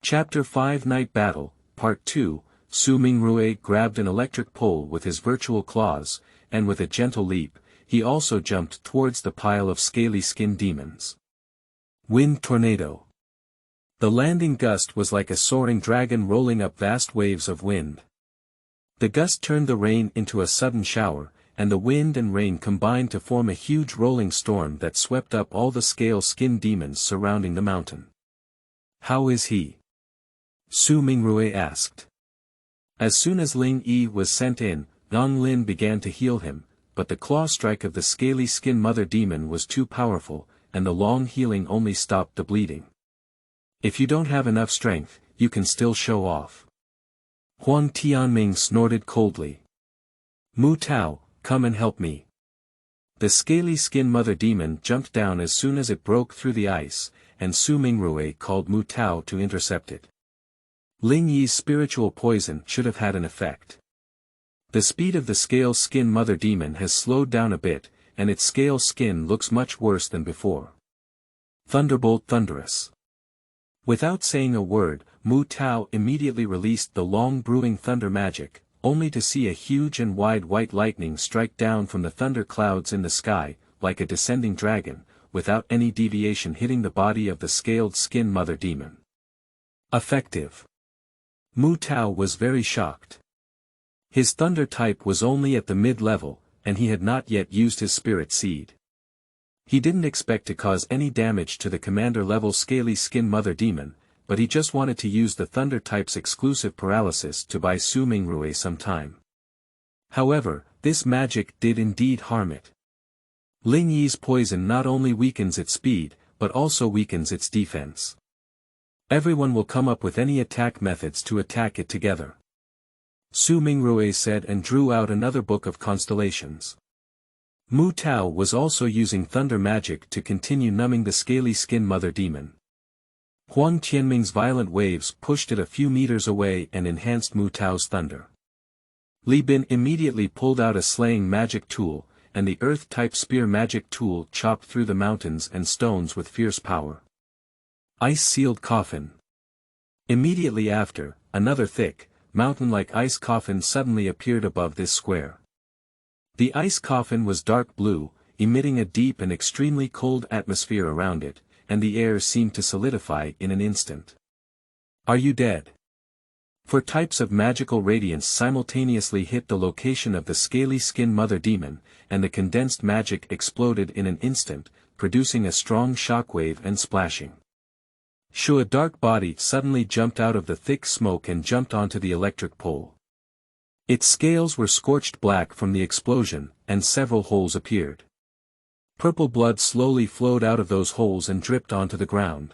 S1: Chapter 5 Night Battle, Part 2. Su Mingrue grabbed an electric pole with his virtual claws, and with a gentle leap, he also jumped towards the pile of scaly skin demons. Wind tornado. The landing gust was like a soaring dragon rolling up vast waves of wind. The gust turned the rain into a sudden shower, and the wind and rain combined to form a huge rolling storm that swept up all the scale skin demons surrounding the mountain. How is he? Su Mingrue asked. As soon as Ling Yi was sent in, Gong Lin began to heal him, but the claw strike of the scaly skin mother demon was too powerful, and the long healing only stopped the bleeding. If you don't have enough strength, you can still show off. Huang Tianming snorted coldly. Mu Tao, come and help me. The scaly skin mother demon jumped down as soon as it broke through the ice, and Su Mingrue called Mu Tao to intercept it. Ling Yi's spiritual poison should have had an effect. The speed of the scale skin mother demon has slowed down a bit, and its scale skin looks much worse than before. Thunderbolt thunderous. Without saying a word, Mu Tao immediately released the long brewing thunder magic, only to see a huge and wide white lightning strike down from the thunder clouds in the sky, like a descending dragon, without any deviation hitting the body of the scaled skin mother demon. Effective. Mu Tao was very shocked. His thunder type was only at the mid-level, and he had not yet used his spirit seed. He didn't expect to cause any damage to the commander-level scaly skin mother demon, but he just wanted to use the thunder type's exclusive paralysis to buy Su Mingrue some time. However, this magic did indeed harm it. Ling Yi's poison not only weakens its speed, but also weakens its defense. Everyone will come up with any attack methods to attack it together. Su Mingrue said and drew out another book of constellations. Mu Tao was also using thunder magic to continue numbing the scaly skin mother demon. Huang Tianming's violent waves pushed it a few meters away and enhanced Mu Tao's thunder. Li Bin immediately pulled out a slaying magic tool, and the earth-type spear magic tool chopped through the mountains and stones with fierce power. Ice-sealed coffin. Immediately after, another thick, mountain-like ice coffin suddenly appeared above this square. The ice coffin was dark blue, emitting a deep and extremely cold atmosphere around it, and the air seemed to solidify in an instant. Are you dead? 4 types of magical radiance simultaneously hit the location of the scaly skin mother demon, and the condensed magic exploded in an instant, producing a strong shockwave and splashing. A dark body suddenly jumped out of the thick smoke and jumped onto the electric pole. Its scales were scorched black from the explosion, and several holes appeared. Purple blood slowly flowed out of those holes and dripped onto the ground.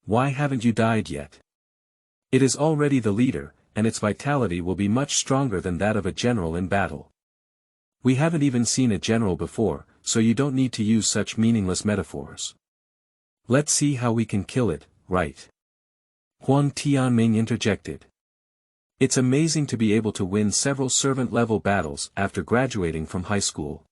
S1: Why haven't you died yet? It is already the leader, and its vitality will be much stronger than that of a general in battle. We haven't even seen a general before, so you don't need to use such meaningless metaphors. Let's see how we can kill it, right? Huang Tianming interjected. It's amazing to be able to win several servant-level battles after graduating from high school.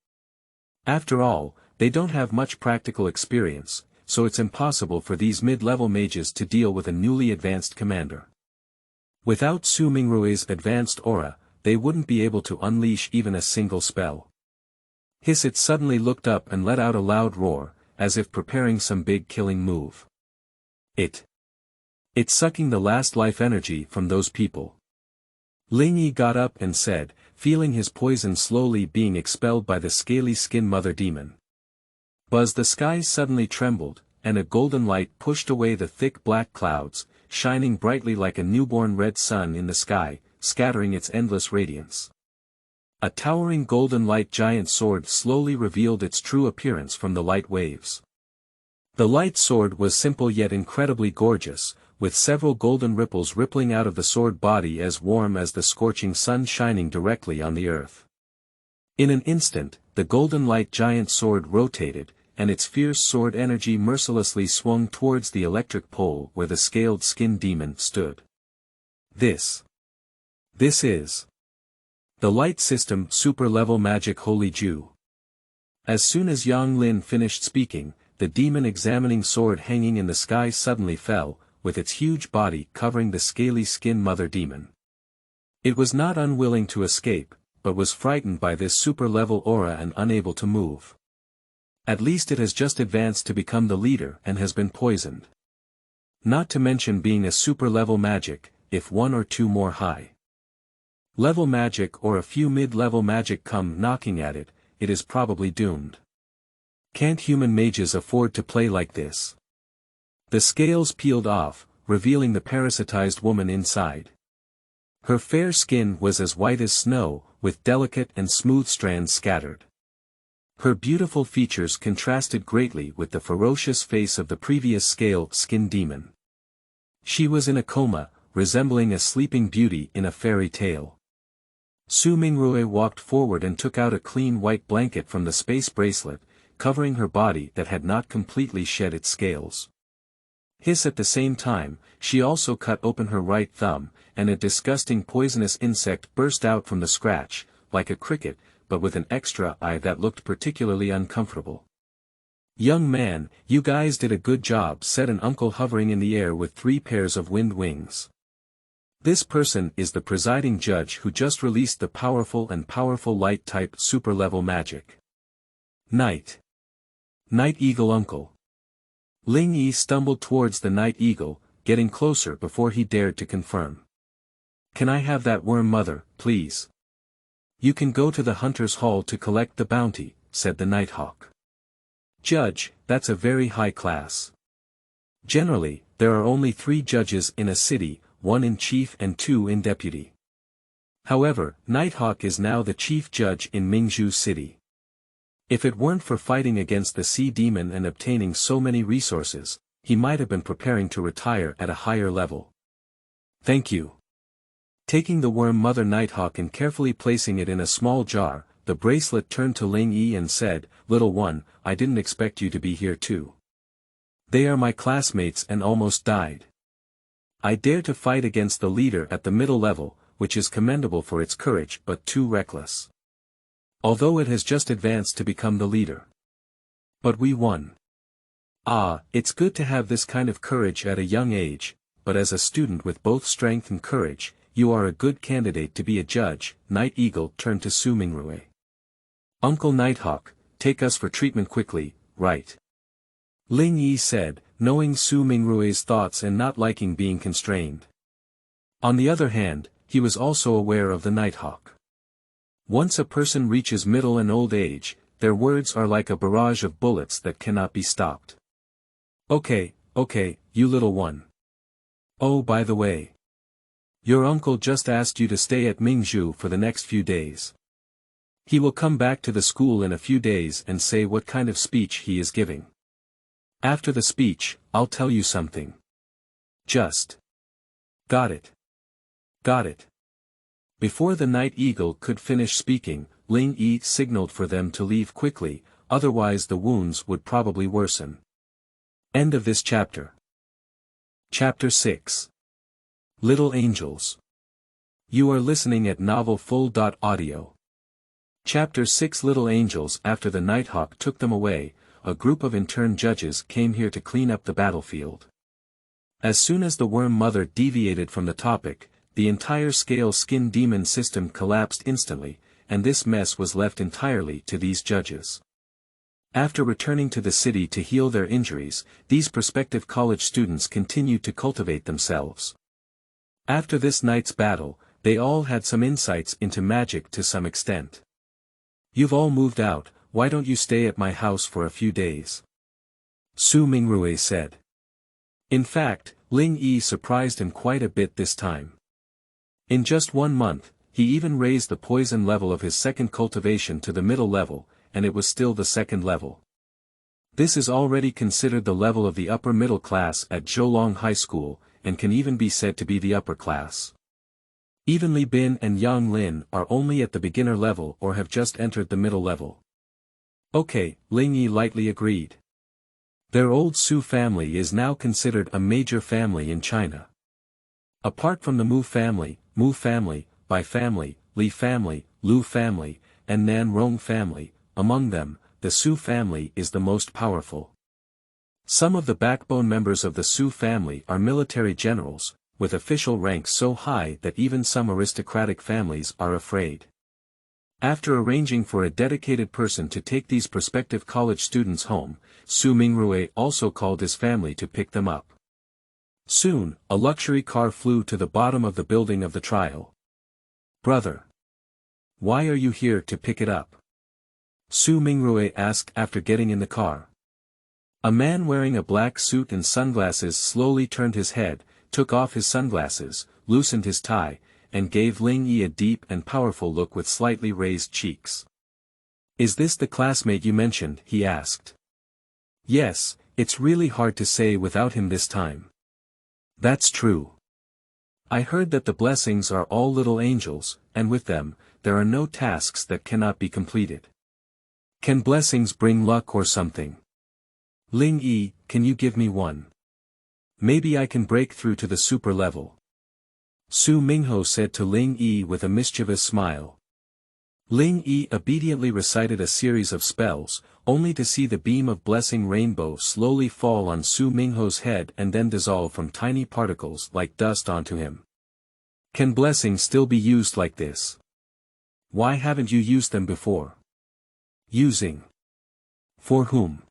S1: After all, they don't have much practical experience, so it's impossible for these mid-level mages to deal with a newly advanced commander. Without Su Mingrue's advanced aura, they wouldn't be able to unleash even a single spell. It suddenly looked up and let out a loud roar, as if preparing some big killing move. It's sucking the last life energy from those people. Ling Yi got up and said, feeling his poison slowly being expelled by the scaly skin mother demon. Buzz, the skies suddenly trembled, and a golden light pushed away the thick black clouds, shining brightly like a newborn red sun in the sky, scattering its endless radiance. A towering golden light giant sword slowly revealed its true appearance from the light waves. The light sword was simple yet incredibly gorgeous, with several golden ripples rippling out of the sword body as warm as the scorching sun shining directly on the earth. In an instant, the golden light giant sword rotated, and its fierce sword energy mercilessly swung towards the electric pole where the scaled skin demon stood. This is the Light System Super-Level Magic Holy Ju. As soon as Yang Lin finished speaking, the demon-examining sword hanging in the sky suddenly fell, with its huge body covering the scaly skin mother demon. It was not unwilling to escape, but was frightened by this super-level aura and unable to move. At least it has just advanced to become the leader and has been poisoned. Not to mention being a super-level magic, if 1 or 2 more high-level magic or a few mid-level magic come knocking at it, it is probably doomed. Can't human mages afford to play like this? The scales peeled off, revealing the parasitized woman inside. Her fair skin was as white as snow, with delicate and smooth strands scattered. Her beautiful features contrasted greatly with the ferocious face of the previous scale skin demon. She was in a coma, resembling a sleeping beauty in a fairy tale. Su Mingrue walked forward and took out a clean white blanket from the space bracelet, covering her body that had not completely shed its scales. At the same time, she also cut open her right thumb, and a disgusting poisonous insect burst out from the scratch, like a cricket, but with an extra eye that looked particularly uncomfortable. "Young man, you guys did a good job," said an uncle hovering in the air with 3 pairs of wind wings. This person is the presiding judge who just released the powerful light-type super-level magic. Night Eagle Uncle. Ling Yi stumbled towards the Night Eagle, getting closer before he dared to confirm. "Can I have that worm mother, please?" "You can go to the Hunter's Hall to collect the bounty," said the Nighthawk. "Judge, that's a very high class. Generally, there are only 3 judges in a city, 1 in chief and 2 in deputy. However, Nighthawk is now the chief judge in Mingzhu City. If it weren't for fighting against the sea demon and obtaining so many resources, he might have been preparing to retire at a higher level." "Thank you." Taking the worm mother Nighthawk and carefully placing it in a small jar, the bracelet turned to Ling Yi and said, "Little one, I didn't expect you to be here too. They are my classmates and almost died. I dare to fight against the leader at the middle level, which is commendable for its courage but too reckless. Although it has just advanced to become the leader. But we won. Ah, it's good to have this kind of courage at a young age, but as a student with both strength and courage, you are a good candidate to be a judge." Night Eagle turned to Su Mingrue. Uncle Nighthawk, take us for treatment quickly, right? Ling Yi said, knowing Su Mingrue's thoughts and not liking being constrained. On the other hand, he was also aware of the Nighthawk. Once a person reaches middle and old age, their words are like a barrage of bullets that cannot be stopped. Okay, you little one. Oh, by the way. Your uncle just asked you to stay at Mingzhu for the next few days. He will come back to the school in a few days and say what kind of speech he is giving. After the speech, I'll tell you something. Just. Got it. Got it. Before the Night Eagle could finish speaking, Ling Yi signaled for them to leave quickly, otherwise the wounds would probably worsen. End of this chapter. Chapter 6. Little Angels. You are listening at novelfull.audio. Chapter 6. Little Angels. After the Nighthawk took them away, a group of intern judges came here to clean up the battlefield. As soon as the Worm Mother deviated from the topic, the entire Scale Skin Demon system collapsed instantly, and this mess was left entirely to these judges. After returning to the city to heal their injuries, these prospective college students continued to cultivate themselves. After this night's battle, they all had some insights into magic to some extent. You've all moved out, why don't you stay at my house for a few days? Su Mingrue said. In fact, Ling Yi surprised him quite a bit this time. In just 1 month, he even raised the poison level of his second cultivation to the middle level, and it was still the second level. This is already considered the level of the upper middle class at Zhoulong High School, and can even be said to be the upper class. Even Li Bin and Yang Lin are only at the beginner level or have just entered the middle level. Okay, Ling Yi lightly agreed. Their old Su family is now considered a major family in China. Apart from the Mu family, Bai family, Li family, Lu family, and Nan Rong family, among them, the Su family is the most powerful. Some of the backbone members of the Su family are military generals, with official ranks so high that even some aristocratic families are afraid. After arranging for a dedicated person to take these prospective college students home, Su Mingrue also called his family to pick them up. Soon, a luxury car flew to the bottom of the building of the trial. Brother. Why are you here to pick it up? Su Mingrue asked after getting in the car. A man wearing a black suit and sunglasses slowly turned his head, took off his sunglasses, loosened his tie, and gave Ling Yi a deep and powerful look with slightly raised cheeks. Is this the classmate you mentioned? He asked. Yes, it's really hard to say without him this time. That's true. I heard that the blessings are all little angels, and with them, there are no tasks that cannot be completed. Can blessings bring luck or something? Ling Yi, can you give me one? Maybe I can break through to the super level. Su Mingho said to Ling Yi with a mischievous smile. Ling Yi obediently recited a series of spells, only to see the beam of blessing rainbow slowly fall on Su Mingho's head and then dissolve from tiny particles like dust onto him. Can blessings still be used like this? Why haven't you used them before? Using. For whom?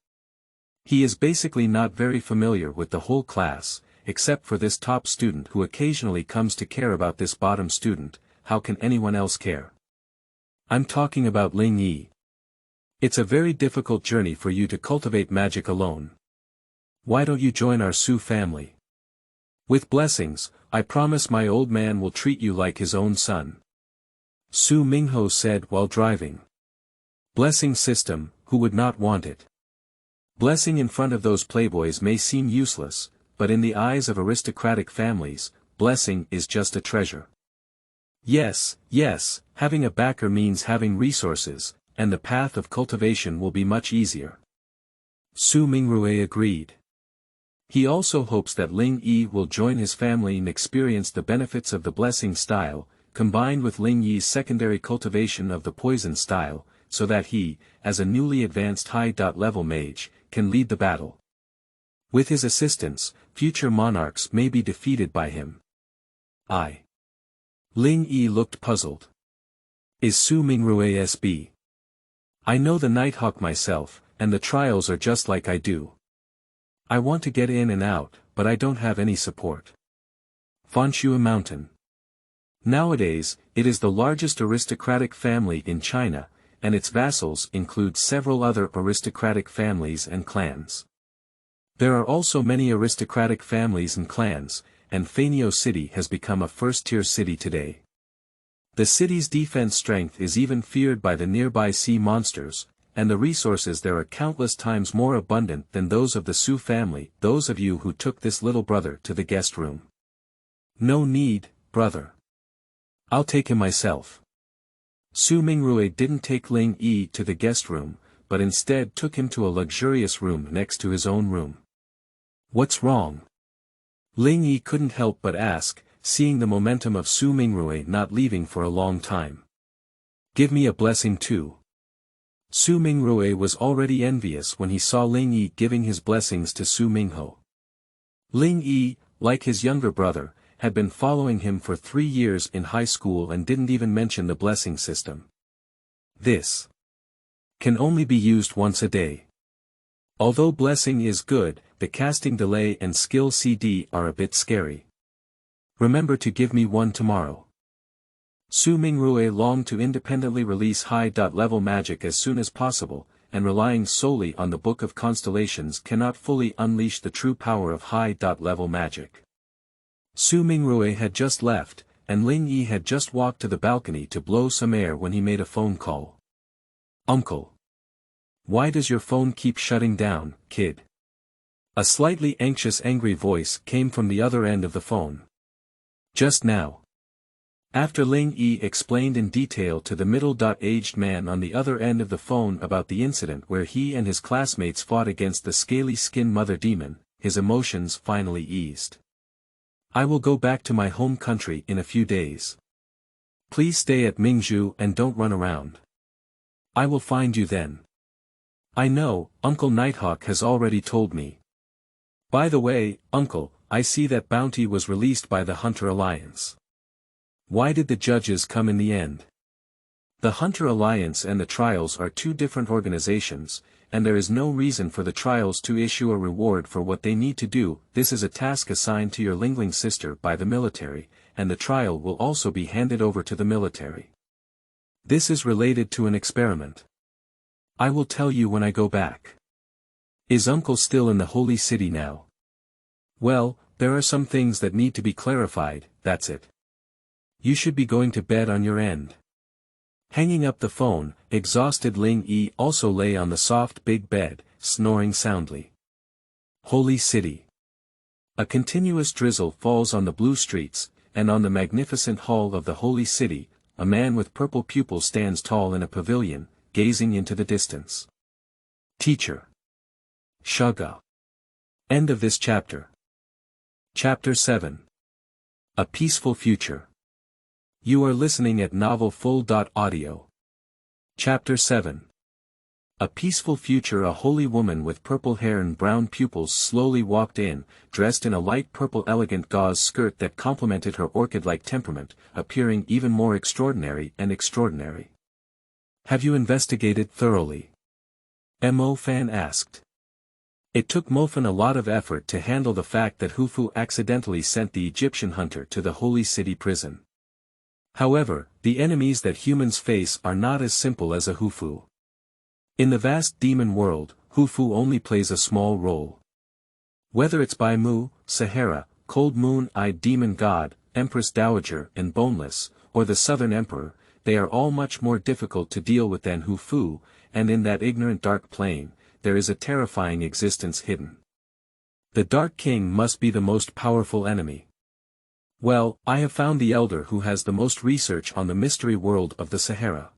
S1: He is basically not very familiar with the whole class, except for this top student who occasionally comes to care about this bottom student. How can anyone else care? I'm talking about Ling Yi. It's a very difficult journey for you to cultivate magic alone. Why don't you join our Su family? With blessings, I promise my old man will treat you like his own son. Su Mingho said while driving. Blessing system, who would not want it? Blessing in front of those playboys may seem useless, but in the eyes of aristocratic families, blessing is just a treasure. Yes, having a backer means having resources, and the path of cultivation will be much easier. Su Mingrue agreed. He also hopes that Ling Yi will join his family and experience the benefits of the blessing style, combined with Ling Yi's secondary cultivation of the poison style, so that he, as a newly advanced high-level mage, can lead the battle. With his assistance, future monarchs may be defeated by him. Ling Yi looked puzzled. Is Su Mingrue SB? I know the Nighthawk myself, and the trials are just like I do. I want to get in and out, but I don't have any support. Fanshui Mountain. Nowadays, it is the largest aristocratic family in China, and its vassals include several other aristocratic families and clans. There are also many aristocratic families and clans, and Fanio City has become a first-tier city today. The city's defense strength is even feared by the nearby sea monsters, and the resources there are countless times more abundant than those of the Su family, those of you who took this little brother to the guest room. No need, brother. I'll take him myself. Su Mingrui didn't take Ling Yi to the guest room, but instead took him to a luxurious room next to his own room. What's wrong? Ling Yi couldn't help but ask, seeing the momentum of Su Mingrui not leaving for a long time. Give me a blessing too. Su Mingrui was already envious when he saw Ling Yi giving his blessings to Su Mingho. Ling Yi, like his younger brother, had been following him for 3 years in high school and didn't even mention the blessing system. This can only be used once a day. Although blessing is good, the casting delay and skill CD are a bit scary. Remember to give me one tomorrow. Su Mingrui longed to independently release high-level magic as soon as possible, and relying solely on the Book of Constellations cannot fully unleash the true power of high-level magic. Su Mingrui had just left, and Ling Yi had just walked to the balcony to blow some air when he made a phone call. Uncle. Why does your phone keep shutting down, kid? A slightly anxious angry voice came from the other end of the phone. Just now. After Ling Yi explained in detail to the middle-aged man on the other end of the phone about the incident where he and his classmates fought against the scaly-skinned mother demon, his emotions finally eased. I will go back to my home country in a few days. Please stay at Mingzhu and don't run around. I will find you then. I know, Uncle Nighthawk has already told me. By the way, Uncle, I see that bounty was released by the Hunter Alliance. Why did the judges come in the end? The Hunter Alliance and the Trials are two different organizations, and there is no reason for the Trials to issue a reward for what they need to do. This is a task assigned to your Lingling sister by the military, and the trial will also be handed over to the military. This is related to an experiment. I will tell you when I go back. Is Uncle still in the Holy City now? Well, there are some things that need to be clarified, that's it. You should be going to bed on your end. Hanging up the phone, exhausted Ling Yi also lay on the soft big bed, snoring soundly. Holy City. A continuous drizzle falls on the blue streets, and on the magnificent hall of the Holy City, a man with purple pupils stands tall in a pavilion, gazing into the distance. Teacher. Shaga. End of this chapter. Chapter 7. A Peaceful Future. You are listening at novelfull.audio. Chapter 7. A Peaceful Future. A holy woman with purple hair and brown pupils slowly walked in, dressed in a light purple elegant gauze skirt that complemented her orchid-like temperament, appearing even more extraordinary and extraordinary. Have you investigated thoroughly? Mo Fan asked. It took Mo Fan a lot of effort to handle the fact that Hufu accidentally sent the Egyptian hunter to the Holy City prison. However, the enemies that humans face are not as simple as a Hufu. In the vast demon world, Hufu only plays a small role. Whether it's Bai Mu, Sahara, Cold Moon-Eyed Demon God, Empress Dowager and Boneless, or the Southern Emperor, they are all much more difficult to deal with than Hufu, and in that ignorant dark plane, there is a terrifying existence hidden. The Dark King must be the most powerful enemy. Well, I have found the elder who has the most research on the mystery world of the Sahara.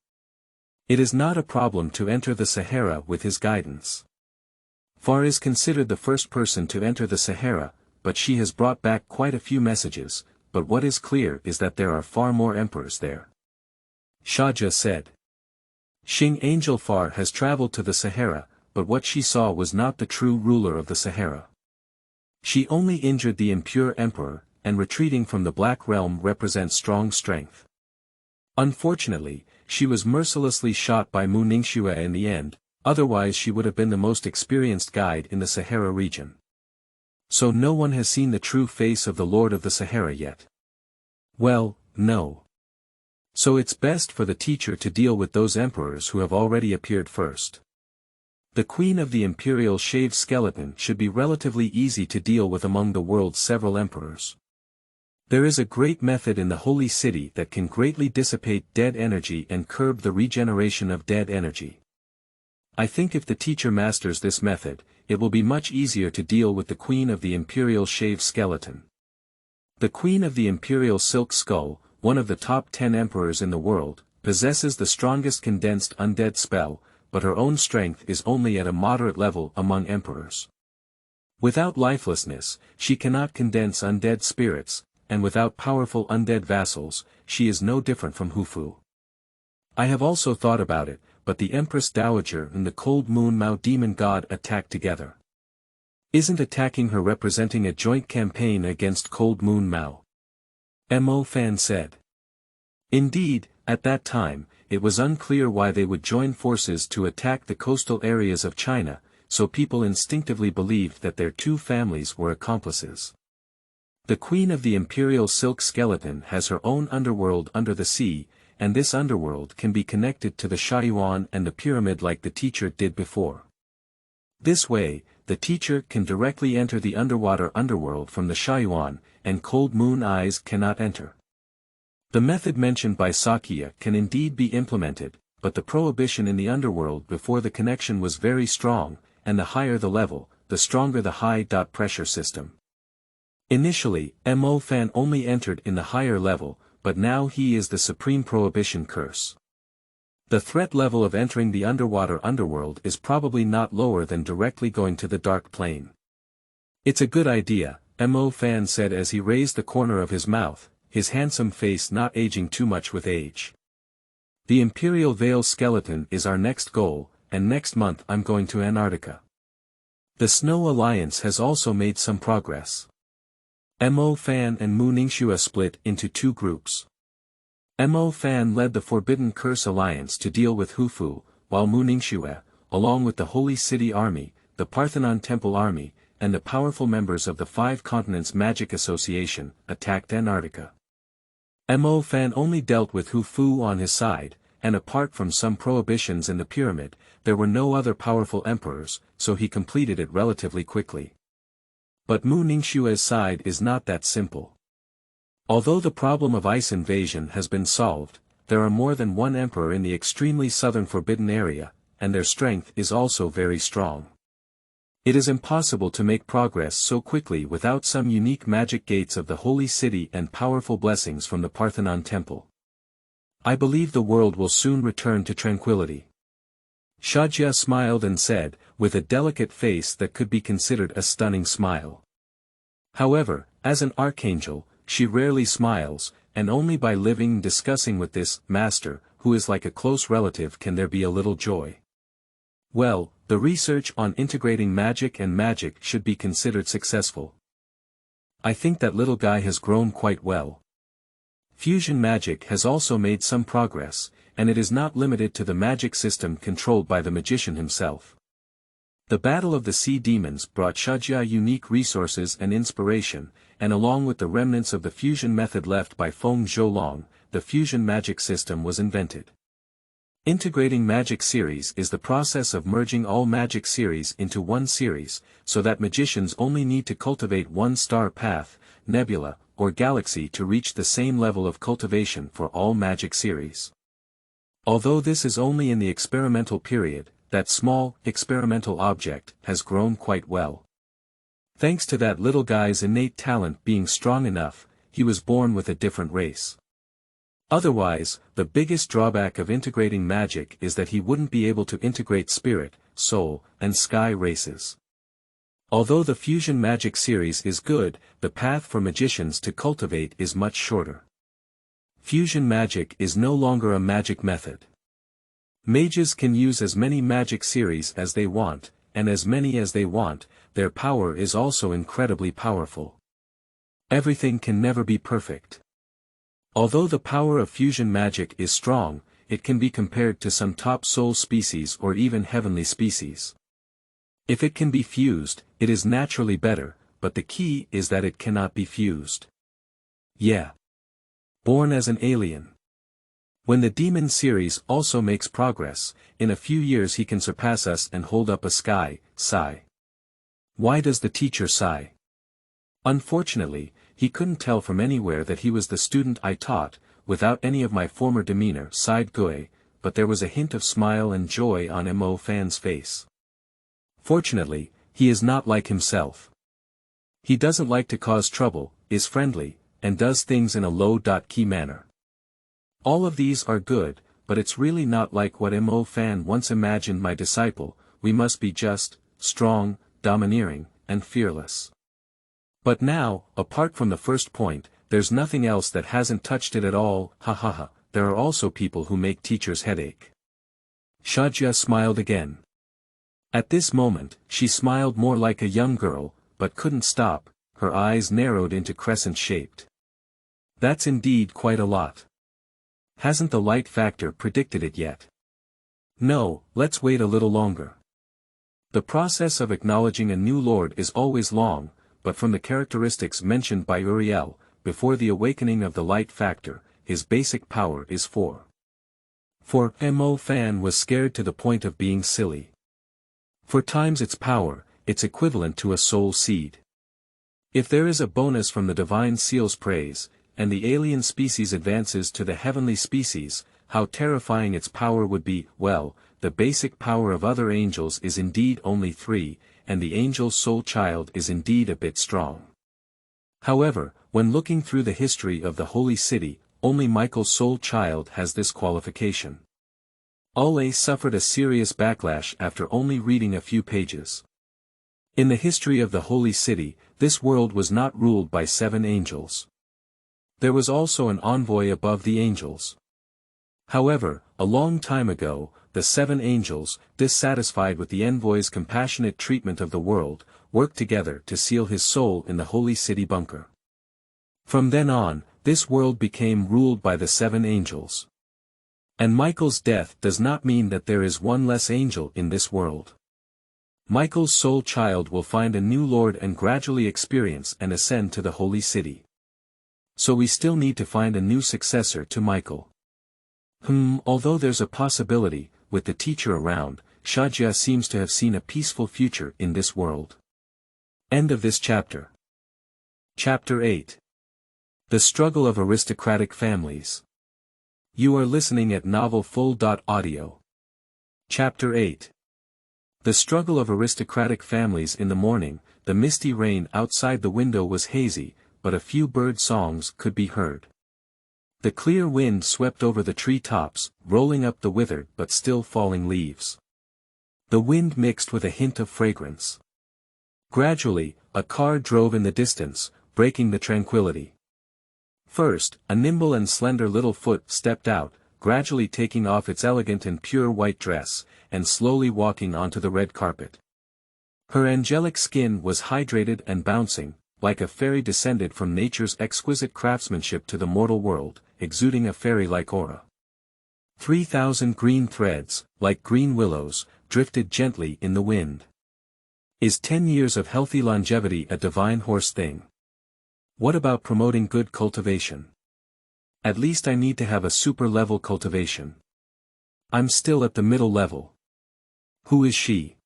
S1: It is not a problem to enter the Sahara with his guidance. Far is considered the first person to enter the Sahara, but she has brought back quite a few messages, but what is clear is that there are far more emperors there. Shaja said. Xing Angel Far has traveled to the Sahara, but what she saw was not the true ruler of the Sahara. She only injured the impure emperor, and retreating from the Black Realm represents strong strength. Unfortunately, she was mercilessly shot by Mu Ningxue in the end, otherwise she would have been the most experienced guide in the Sahara region. So no one has seen the true face of the Lord of the Sahara yet. Well, no. So it's best for the teacher to deal with those emperors who have already appeared first. The queen of the imperial shaved skeleton should be relatively easy to deal with among the world's several emperors. There is a great method in the holy city that can greatly dissipate dead energy and curb the regeneration of dead energy. I think if the teacher masters this method, it will be much easier to deal with the queen of the imperial shaved skeleton. The queen of the imperial silk skull, one of the top 10 emperors in the world, possesses the strongest condensed undead spell, but her own strength is only at a moderate level among emperors. Without lifelessness, she cannot condense undead spirits, and without powerful undead vassals, she is no different from Hufu. I have also thought about it, but the Empress Dowager and the Cold Moon Mao demon god attack together. Isn't attacking her representing a joint campaign against Cold Moon Mao? Mo Fan said. Indeed, at that time, it was unclear why they would join forces to attack the coastal areas of China, so people instinctively believed that their two families were accomplices. The queen of the imperial silk skeleton has her own underworld under the sea, and this underworld can be connected to the Shaiyuan and the pyramid like the teacher did before. This way, the teacher can directly enter the underwater underworld from the Shaiyuan, and Cold Moon Eyes cannot enter. The method mentioned by Sakya can indeed be implemented, but the prohibition in the underworld before the connection was very strong, and the higher the level, the stronger the high-pressure system. Initially, Mo Fan only entered in the higher level, but now he is the supreme prohibition curse. The threat level of entering the underwater underworld is probably not lower than directly going to the dark plane. It's a good idea, Mo Fan said as he raised the corner of his mouth, his handsome face not aging too much with age. The Imperial Veil skeleton is our next goal, and next month I'm going to Antarctica. The Snow Alliance has also made some progress. Mo Fan and Mu Ningxue split into two groups. Mo Fan led the Forbidden Curse Alliance to deal with Hufu, while Mu Ningxue, along with the Holy City Army, the Parthenon Temple Army, and the powerful members of the Five Continents Magic Association, attacked Antarctica. Mo Fan only dealt with Hufu on his side, and apart from some prohibitions in the pyramid, there were no other powerful emperors, so he completed it relatively quickly. But Mu Ningxue's side is not that simple. Although the problem of ice invasion has been solved, there are more than one emperor in the extremely southern forbidden area, and their strength is also very strong. It is impossible to make progress so quickly without some unique magic gates of the holy city and powerful blessings from the Parthenon temple. I believe the world will soon return to tranquility. Shajia smiled and said, with a delicate face that could be considered a stunning smile. However, as an archangel, she rarely smiles, and only by living and discussing with this master, who is like a close relative, can there be a little joy. Well, the research on integrating magic and magic should be considered successful. I think that little guy has grown quite well. Fusion magic has also made some progress, and it is not limited to the magic system controlled by the magician himself. The Battle of the Sea Demons brought Shajia unique resources and inspiration, and along with the remnants of the fusion method left by Feng Zhoulong, the fusion magic system was invented. Integrating magic series is the process of merging all magic series into one series, so that magicians only need to cultivate one star path, nebula, or galaxy to reach the same level of cultivation for all magic series. Although this is only in the experimental period, that small, experimental object has grown quite well. Thanks to that little guy's innate talent being strong enough, he was born with a different race. Otherwise, the biggest drawback of integrating magic is that he wouldn't be able to integrate spirit, soul, and sky races. Although the fusion magic series is good, the path for magicians to cultivate is much shorter. Fusion magic is no longer a magic method. Mages can use as many magic series as they want, and as many as they want, their power is also incredibly powerful. Everything can never be perfect. Although the power of fusion magic is strong, it can be compared to some top soul species or even heavenly species. If it can be fused, it is naturally better, but the key is that it cannot be fused. Yeah. Born as an alien. When the demon series also makes progress, in a few years he can surpass us and hold up a sky, sigh. Why does the teacher sigh? Unfortunately, he couldn't tell from anywhere that he was the student I taught, without any of my former demeanor, sighed Gue, but there was a hint of smile and joy on Mo Fan's face. Fortunately, he is not like himself. He doesn't like to cause trouble, is friendly, and does things in a low-key manner. All of these are good, but it's really not like what Mo Fan once imagined my disciple. We must be just, strong, domineering, and fearless. But now, apart from the first point, there's nothing else that hasn't touched it at all. Ha ha ha, there are also people who make teachers headache. Shajia smiled again. At this moment, she smiled more like a young girl, but couldn't stop, her eyes narrowed into crescent-shaped. That's indeed quite a lot. Hasn't the light factor predicted it yet? No, let's wait a little longer. The process of acknowledging a new lord is always long, but from the characteristics mentioned by Uriel, before the awakening of the light factor, his basic power is 4. For Mo Fan was scared to the point of being silly. 4 times its power, it's equivalent to a soul seed. If there is a bonus from the divine seal's praise, and the alien species advances to the heavenly species, how terrifying its power would be. Well, the basic power of other angels is indeed only 3, and the angel's soul child is indeed a bit strong. However, when looking through the history of the Holy City, only Michael's soul child has this qualification. Ole suffered a serious backlash after only reading a few pages. In the history of the Holy City, this world was not ruled by 7 angels. There was also an envoy above the angels. However, a long time ago, the 7 angels, dissatisfied with the envoy's compassionate treatment of the world, worked together to seal his soul in the Holy City bunker. From then on, this world became ruled by the 7 angels. And Michael's death does not mean that there is one less angel in this world. Michael's soul child will find a new lord and gradually experience and ascend to the Holy City. So we still need to find a new successor to Michael. Although there's a possibility, with the teacher around, Shajia seems to have seen a peaceful future in this world. End of this chapter. Chapter 8. The Struggle of Aristocratic Families. You are listening at novelfull.audio. Chapter 8. The struggle of aristocratic families. In the morning, the misty rain outside the window was hazy, but a few bird songs could be heard. The clear wind swept over the tree tops, rolling up the withered but still falling leaves. The wind mixed with a hint of fragrance. Gradually, a car drove in the distance, breaking the tranquility. First, a nimble and slender little foot stepped out, gradually taking off its elegant and pure white dress, and slowly walking onto the red carpet. Her angelic skin was hydrated and bouncing, like a fairy descended from nature's exquisite craftsmanship to the mortal world, exuding a fairy-like aura. 3,000 green threads, like green willows, drifted gently in the wind. Is 10 years of healthy longevity a divine horse thing? What about promoting good cultivation? At least I need to have a super-level cultivation. I'm still at the middle level. Who is she?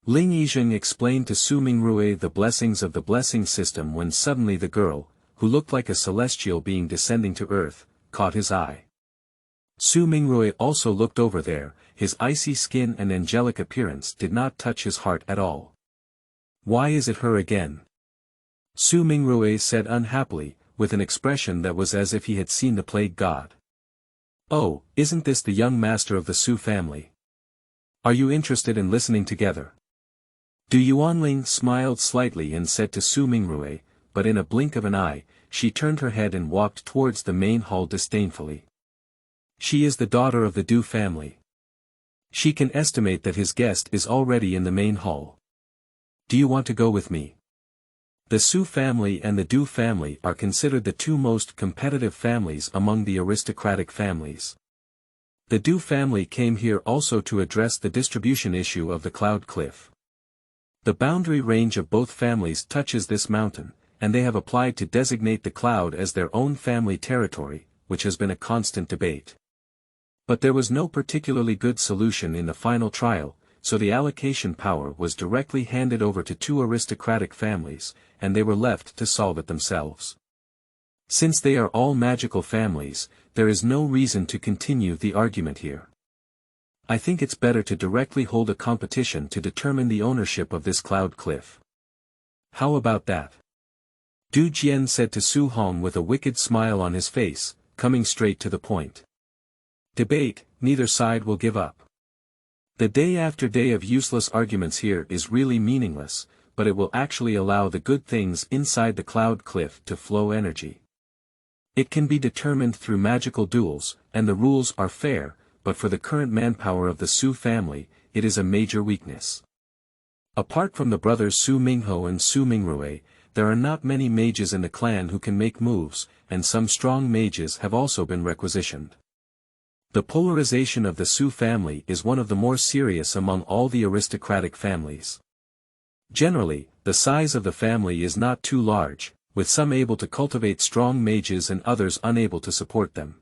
S1: Ling Yizheng explained to Su Mingrui the blessings of the blessing system when suddenly the girl, who looked like a celestial being descending to earth, caught his eye. Su Mingrui also looked over there. His icy skin and angelic appearance did not touch his heart at all. Why is it her again? Su Mingrui said unhappily, with an expression that was as if he had seen the plague god. Oh, isn't this the young master of the Su family? Are you interested in listening together? Du Yuanling smiled slightly and said to Su Mingrui, but in a blink of an eye, she turned her head and walked towards the main hall disdainfully. She is the daughter of the Du family. She can estimate that his guest is already in the main hall. Do you want to go with me? The Su family and the Du family are considered the 2 most competitive families among the aristocratic families. The Du family came here also to address the distribution issue of the cloud cliff. The boundary range of both families touches this mountain, and they have applied to designate the cloud as their own family territory, which has been a constant debate. But there was no particularly good solution in the final trial, so the allocation power was directly handed over to two aristocratic families, and they were left to solve it themselves. Since they are all magical families, there is no reason to continue the argument here. I think it's better to directly hold a competition to determine the ownership of this cloud cliff. How about that? Du Jian said to Su Hong with a wicked smile on his face, coming straight to the point. Debate, neither side will give up. The day after day of useless arguments here is really meaningless, but it will actually allow the good things inside the cloud cliff to flow energy. It can be determined through magical duels, and the rules are fair, but for the current manpower of the Su family, it is a major weakness. Apart from the brothers Su Mingho and Su Mingrui, there are not many mages in the clan who can make moves, and some strong mages have also been requisitioned. The polarization of the Su family is one of the more serious among all the aristocratic families. Generally, the size of the family is not too large, with some able to cultivate strong mages and others unable to support them.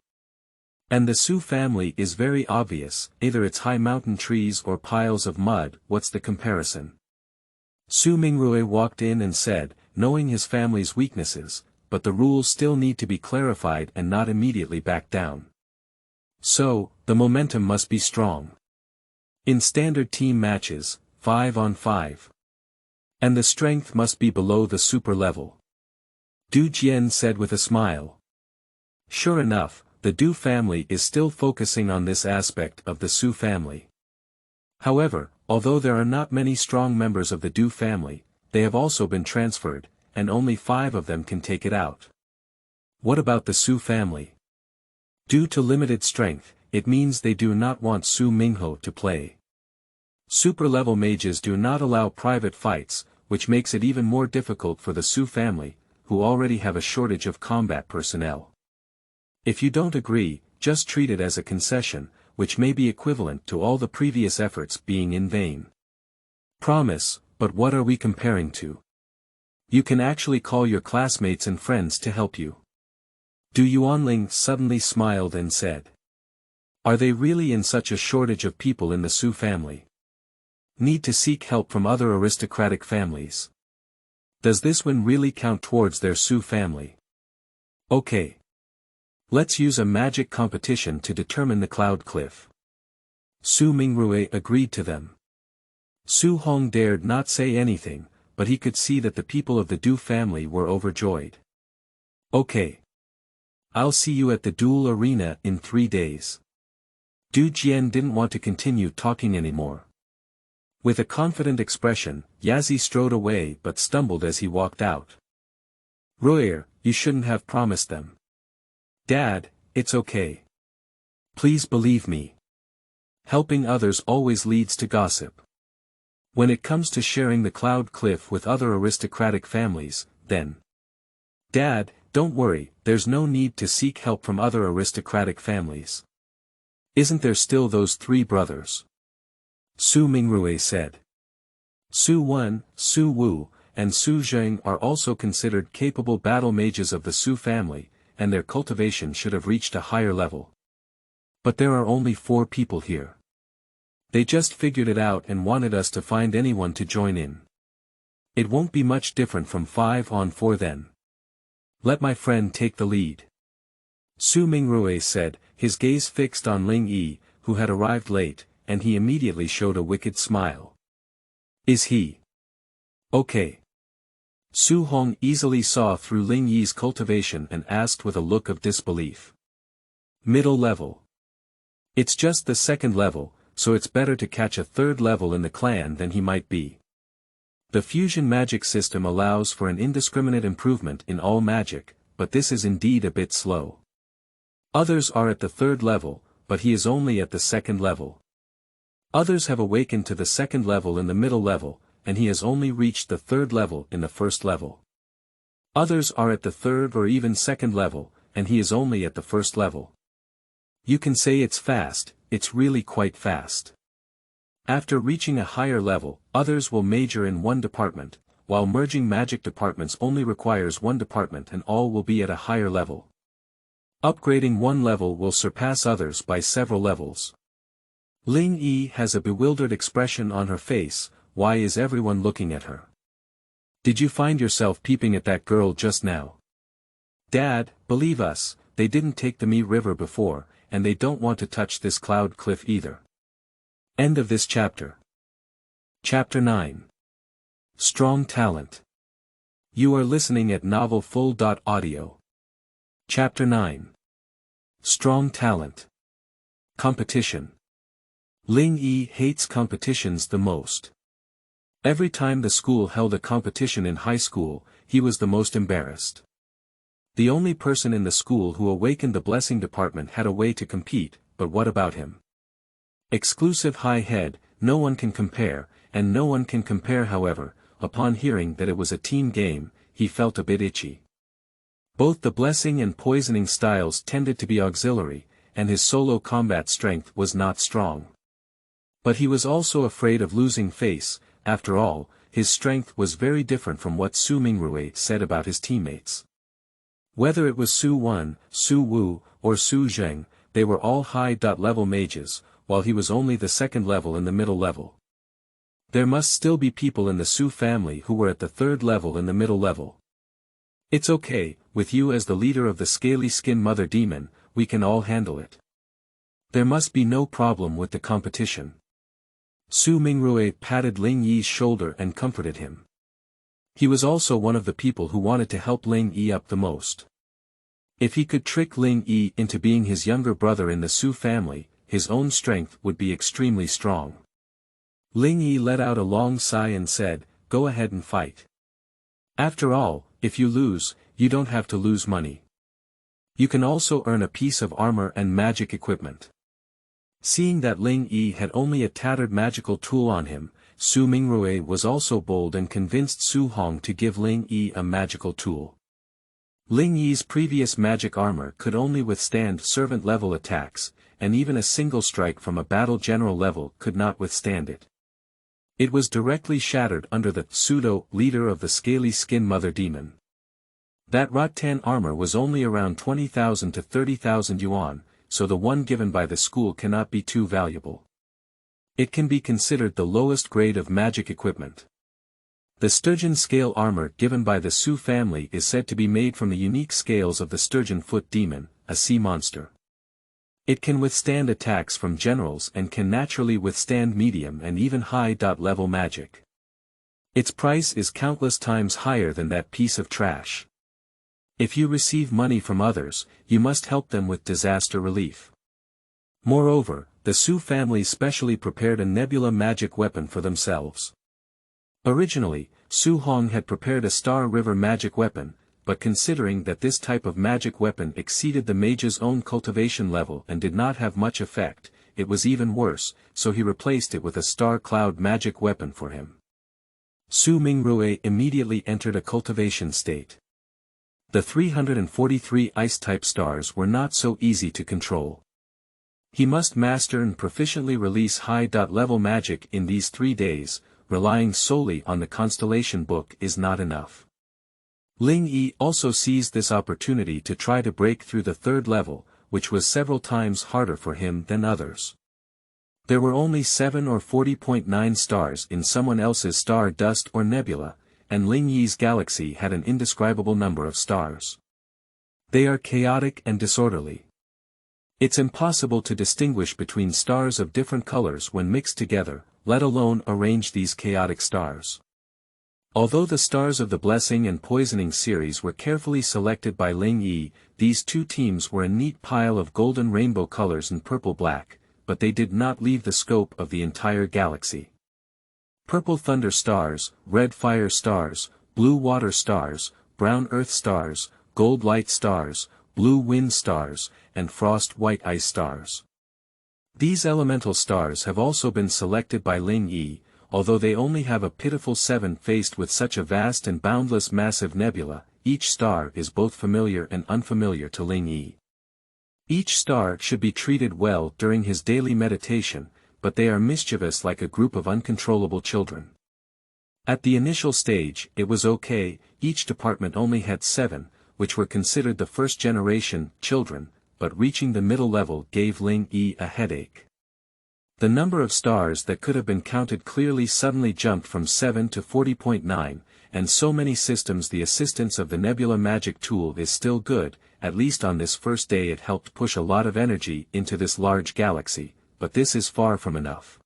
S1: And the Su family is very obvious, either it's high mountain trees or piles of mud. What's the comparison? Su Mingrui walked in and said, knowing his family's weaknesses, but the rules still need to be clarified and not immediately back down. So, the momentum must be strong. In standard team matches, 5-on-5. And the strength must be below the super level. Du Jian said with a smile. Sure enough, the Du family is still focusing on this aspect of the Su family. However, although there are not many strong members of the Du family, they have also been transferred, and only 5 of them can take it out. What about the Su family? Due to limited strength, it means they do not want Su Mingho to play. Super-level mages do not allow private fights, which makes it even more difficult for the Su family, who already have a shortage of combat personnel. If you don't agree, just treat it as a concession, which may be equivalent to all the previous efforts being in vain. Promise, but what are we comparing to? You can actually call your classmates and friends to help you. Du Yuanling suddenly smiled and said. Are they really in such a shortage of people in the Su family? Need to seek help from other aristocratic families. Does this win really count towards their Su family? Okay. Let's use a magic competition to determine the cloud cliff. Su Mingrui agreed to them. Su Hong dared not say anything, but he could see that the people of the Du family were overjoyed. Okay. I'll see you at the duel arena in 3 days. Du Jian didn't want to continue talking anymore. With a confident expression, Yazi strode away but stumbled as he walked out. Royer, you shouldn't have promised them. Dad, it's okay. Please believe me. Helping others always leads to gossip. When it comes to sharing the cloud cliff with other aristocratic families, then. Dad, don't worry, there's no need to seek help from other aristocratic families. Isn't there still those 3 brothers? Su Mingrui said. Su Wen, Su Wu, and Su Zheng are also considered capable battle mages of the Su family, and their cultivation should have reached a higher level. But there are only 4 people here. They just figured it out and wanted us to find anyone to join in. It won't be much different from 5-on-4 then. Let my friend take the lead. Su Mingrui said, his gaze fixed on Ling Yi, who had arrived late, and he immediately showed a wicked smile. Is he? Okay. Su Hong easily saw through Ling Yi's cultivation and asked with a look of disbelief. Middle level. It's just the 2nd level, so it's better to catch a 3rd level in the clan than he might be. The fusion magic system allows for an indiscriminate improvement in all magic, but this is indeed a bit slow. Others are at the 3rd level, but he is only at the 2nd level. Others have awakened to the 2nd level in the middle level, and he has only reached the 3rd level in the 1st level. Others are at the 3rd or even 2nd level, and he is only at the 1st level. You can say it's fast, it's really quite fast. After reaching a higher level, others will major in one department, while merging magic departments only requires one department and all will be at a higher level. Upgrading one level will surpass others by several levels. Ling Yi has a bewildered expression on her face. Why is everyone looking at her? Did you find yourself peeping at that girl just now? Dad, believe us, they didn't take the Mi River before, and they don't want to touch this cloud cliff either. End of this chapter. Chapter 9. Strong Talent. You are listening at novelfull.audio. Chapter 9. Strong Talent. Competition. Ling Yi hates competitions the most. Every time the school held a competition in high school, he was the most embarrassed. The only person in the school who awakened the blessing department had a way to compete, but what about him? Exclusive high head, no one can compare, and no one can compare. However, upon hearing that it was a team game, he felt a bit itchy. Both the blessing and poisoning styles tended to be auxiliary, and his solo combat strength was not strong. But he was also afraid of losing face. After all, his strength was very different from what Su Mingrui said about his teammates. Whether it was Su Wen, Su Wu, or Su Zheng, they were all high-level mages, while he was only the second level in the middle level. There must still be people in the Su family who were at the third level in the middle level. It's okay, with you as the leader of the scaly skin mother demon, we can all handle it. There must be no problem with the competition. Su Mingrui patted Ling Yi's shoulder and comforted him. He was also one of the people who wanted to help Ling Yi up the most. If he could trick Ling Yi into being his younger brother in the Su family, his own strength would be extremely strong. Ling Yi let out a long sigh and said, "Go ahead and fight. After all, if you lose, you don't have to lose money. You can also earn a piece of armor and magic equipment." Seeing that Ling Yi had only a tattered magical tool on him, Su Mingrui was also bold and convinced Su Hong to give Ling Yi a magical tool. Ling Yi's previous magic armor could only withstand servant-level attacks, and even a single strike from a battle general level could not withstand it. It was directly shattered under the pseudo-leader of the scaly skin mother demon. That rattan armor was only around 20,000 to 30,000 yuan, so the one given by the school cannot be too valuable. It can be considered the lowest grade of magic equipment. The sturgeon scale armor given by the Su family is said to be made from the unique scales of the sturgeon foot demon, a sea monster. It can withstand attacks from generals and can naturally withstand medium and even high-level magic. Its price is countless times higher than that piece of trash. If you receive money from others, you must help them with disaster relief. Moreover, the Su family specially prepared a nebula magic weapon for themselves. Originally, Su Hong had prepared a Star River magic weapon, but considering that this type of magic weapon exceeded the mage's own cultivation level and did not have much effect, it was even worse, so he replaced it with a Star Cloud magic weapon for him. Su Mingrui immediately entered a cultivation state. The 343 ice-type stars were not so easy to control. He must master and proficiently release high-level magic in these 3 days. Relying solely on the constellation book is not enough. Ling Yi also seized this opportunity to try to break through the third level, which was several times harder for him than others. There were only 7 or 40.9 stars in someone else's star dust or nebula, and Ling Yi's galaxy had an indescribable number of stars. They are chaotic and disorderly. It's impossible to distinguish between stars of different colors when mixed together, let alone arrange these chaotic stars. Although the stars of the Blessing and Poisoning series were carefully selected by Ling Yi, these two teams were a neat pile of golden rainbow colors and purple-black, but they did not leave the scope of the entire galaxy. Purple thunder stars, red fire stars, blue water stars, brown earth stars, gold light stars, blue wind stars, and frost white ice stars. These elemental stars have also been selected by Ling Yi, although they only have a pitiful 7 faced with such a vast and boundless massive nebula. Each star is both familiar and unfamiliar to Ling Yi. Each star should be treated well during his daily meditation, but they are mischievous like a group of uncontrollable children. At the initial stage, it was okay, each department only had 7, which were considered the first-generation children, but reaching the middle level gave Ling Yi a headache. The number of stars that could have been counted clearly suddenly jumped from 7 to 40.9, and so many systems the assistance of the Nebula Magic tool is still good, at least on this first day it helped push a lot of energy into this large galaxy, but this is far from enough.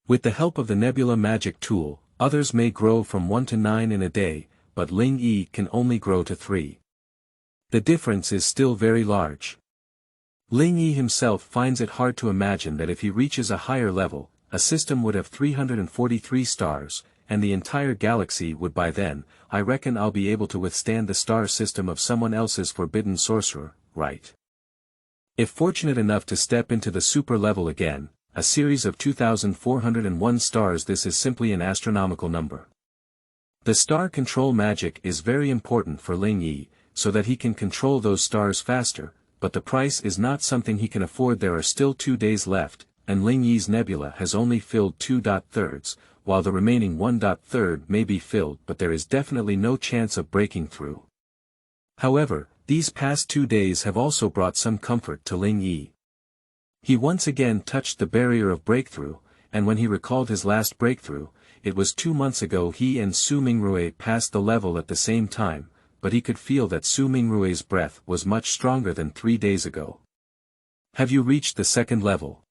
S1: With the help of the Nebula Magic tool, others may grow from 1 to 9 in a day, but Ling Yi can only grow to 3. The difference is still very large. Ling Yi himself finds it hard to imagine that if he reaches a higher level, a system would have 343 stars, and the entire galaxy would by then, I reckon I'll be able to withstand the star system of someone else's forbidden sorcerer, right? If fortunate enough to step into the super level again, a series of 2,401 stars, this is simply an astronomical number. The star control magic is very important for Ling Yi, so that he can control those stars faster, but the price is not something he can afford. There are still 2 days left, and Ling Yi's nebula has only filled 2/3, while the remaining 1/3 may be filled, but there is definitely no chance of breaking through. However, these past 2 days have also brought some comfort to Ling Yi. He once again touched the barrier of breakthrough, and when he recalled his last breakthrough, it was 2 months ago. He and Su Mingrui passed the level at the same time, but he could feel that Su Mingrui's breath was much stronger than 3 days ago. Have you reached the second level?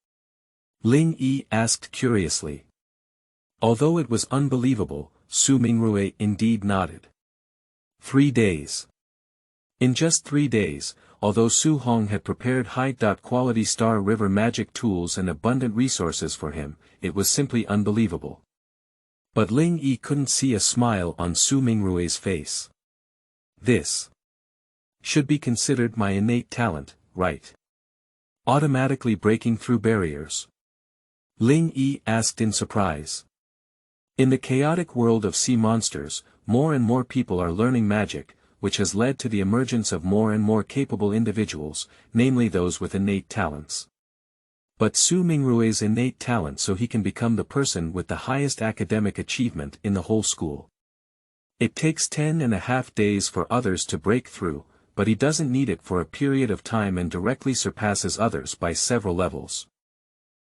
S1: Ling Yi asked curiously. Although it was unbelievable, Su Mingrui indeed nodded. 3 days. In just 3 days, although Su Hong had prepared high-quality Star River magic tools and abundant resources for him, it was simply unbelievable. But Ling Yi couldn't see a smile on Su Mingrui's face. This should be considered my innate talent, right? Automatically breaking through barriers. Ling Yi asked in surprise. In the chaotic world of sea monsters, more and more people are learning magic, which has led to the emergence of more and more capable individuals, namely those with innate talents. But Su Mingrui's innate talent so he can become the person with the highest academic achievement in the whole school. It takes 10.5 days for others to break through, but he doesn't need it for a period of time and directly surpasses others by several levels.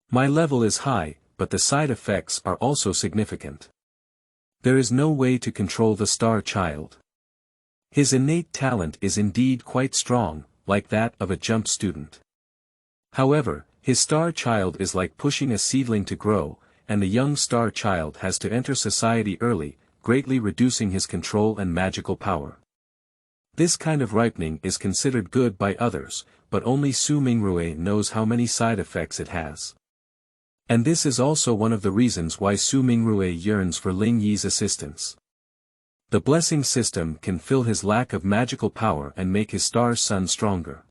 S1: My level is high, but the side effects are also significant. There is no way to control the star child. His innate talent is indeed quite strong, like that of a jump student. However, his star child is like pushing a seedling to grow, and the young star child has to enter society early, greatly reducing his control and magical power. This kind of ripening is considered good by others, but only Su Mingrui knows how many side effects it has. And this is also one of the reasons why Su Mingrui yearns for Ling Yi's assistance. The blessing system can fill his lack of magical power and make his star son stronger.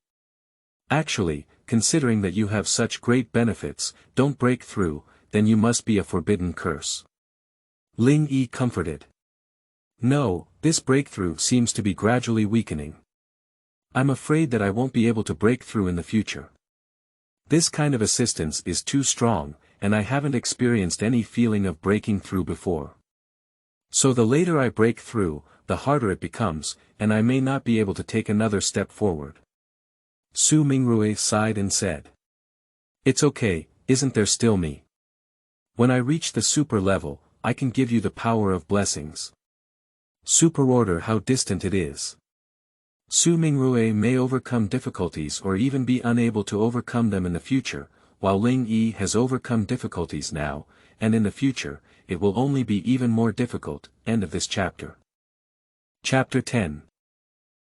S1: Actually, considering that you have such great benefits, don't break through, then you must be a forbidden curse. Ling Yi comforted. No, this breakthrough seems to be gradually weakening. I'm afraid that I won't be able to break through in the future. This kind of assistance is too strong, and I haven't experienced any feeling of breaking through before. So the later I break through, the harder it becomes, and I may not be able to take another step forward. Su Mingrui sighed and said. It's okay, isn't there still me? When I reach the super level, I can give you the power of blessings. Superorder, how distant it is. Su Mingrui may overcome difficulties or even be unable to overcome them in the future, while Ling Yi has overcome difficulties now, and in the future, it will only be even more difficult. End of this chapter. Chapter 10.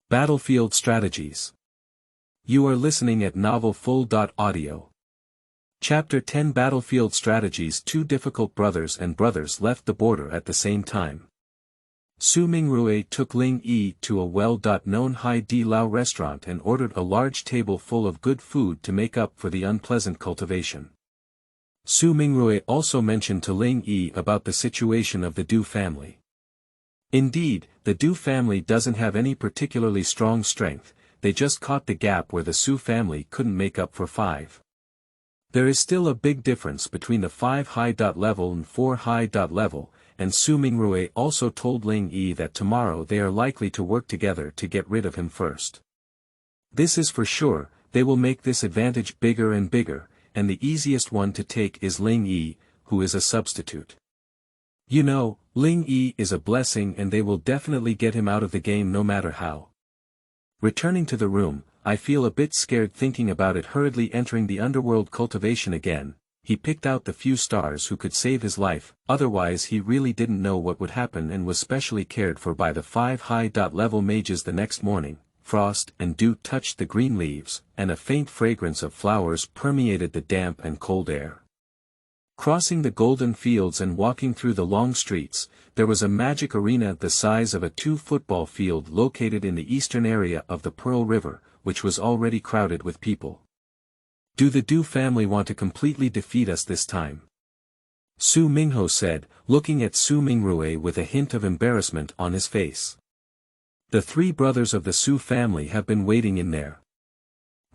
S1: Battlefield Strategies. You are listening at novelfull.audio. Chapter 10 Battlefield Strategies. 2 difficult brothers and brothers left the border at the same time. Su Mingrui took Ling Yi to a well-known Hai Di Lao restaurant and ordered a large table full of good food to make up for the unpleasant cultivation. Su Mingrui also mentioned to Ling Yi about the situation of the Du family. Indeed, the Du family doesn't have any particularly strong strength, they just caught the gap where the Su family couldn't make up for 5. There is still a big difference between the 5 high level and 4 high level, and Su Mingrue also told Ling Yi that tomorrow they are likely to work together to get rid of him first. This is for sure, they will make this advantage bigger and bigger, and the easiest one to take is Ling Yi, who is a substitute. You know, Ling Yi is a blessing and they will definitely get him out of the game no matter how. Returning to the room, I feel a bit scared thinking about it. Hurriedly entering the underworld cultivation again, he picked out the few stars who could save his life, otherwise he really didn't know what would happen and was specially cared for by the 5 high level mages the next morning. Frost and dew touched the green leaves, and a faint fragrance of flowers permeated the damp and cold air. Crossing the golden fields and walking through the long streets, there was a magic arena the size of a 2-football field located in the eastern area of the Pearl River, which was already crowded with people. Do the Du family want to completely defeat us this time? Su Mingho said, looking at Su Mingrue with a hint of embarrassment on his face. The 3 brothers of the Su family have been waiting in there.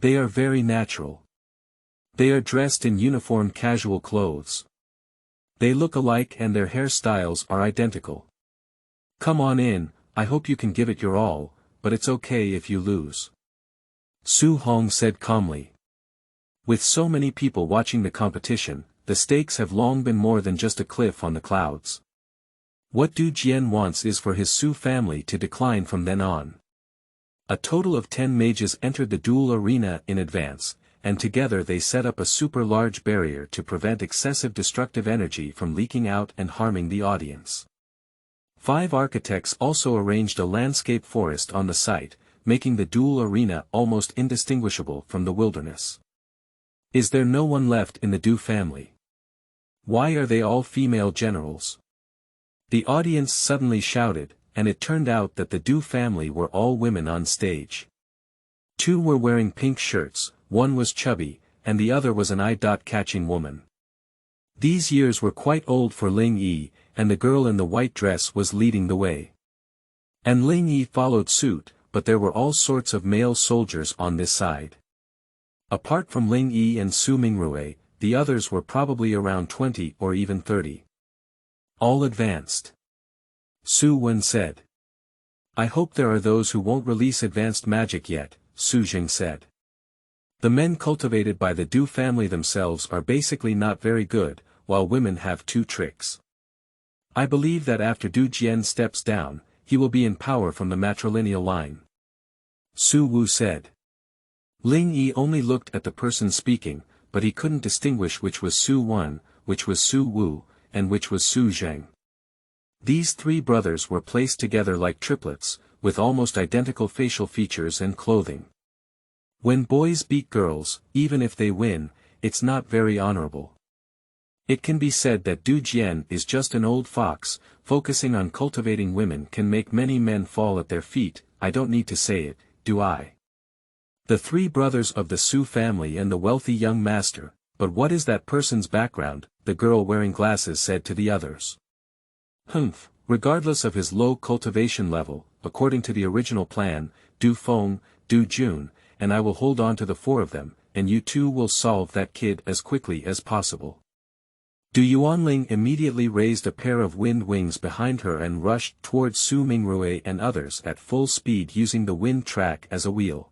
S1: They are very natural. They are dressed in uniform casual clothes. They look alike and their hairstyles are identical. Come on in, I hope you can give it your all, but it's okay if you lose. Su Hong said calmly. With so many people watching the competition, the stakes have long been more than just a cliff on the clouds. What Du Jian wants is for his Su family to decline from then on. A total of 10 mages entered the duel arena in advance, and together they set up a super large barrier to prevent excessive destructive energy from leaking out and harming the audience. 5 architects also arranged a landscape forest on the site, making the duel arena almost indistinguishable from the wilderness. Is there no one left in the Du family? Why are they all female generals? The audience suddenly shouted, and it turned out that the Du family were all women on stage. 2 were wearing pink shirts, 1 was chubby, and the other was an eye-catching woman. These years were quite old for Ling Yi, and the girl in the white dress was leading the way. And Ling Yi followed suit, but there were all sorts of male soldiers on this side. Apart from Ling Yi and Su Mingrue, the others were probably around 20 or even 30. All advanced. Su Wen said. I hope there are those who won't release advanced magic yet, Su Jing said. The men cultivated by the Du family themselves are basically not very good, while women have 2 tricks. I believe that after Du Jian steps down, he will be in power from the matrilineal line. Su Wu said. Ling Yi only looked at the person speaking, but he couldn't distinguish which was Su Wen, which was Su Wu, and which was Su Zheng. These 3 brothers were placed together like triplets, with almost identical facial features and clothing. When boys beat girls, even if they win, it's not very honorable. It can be said that Du Jian is just an old fox, focusing on cultivating women can make many men fall at their feet. I don't need to say it, do I? The 3 brothers of the Su family and the wealthy young master, but what is that person's background? The girl wearing glasses said to the others. Humph, regardless of his low cultivation level, according to the original plan, Du Feng, Du Jun, and I will hold on to the 4 of them, and you 2 will solve that kid as quickly as possible. Du Yuanling immediately raised a pair of wind wings behind her and rushed towards Su Mingrue and others at full speed using the wind track as a wheel.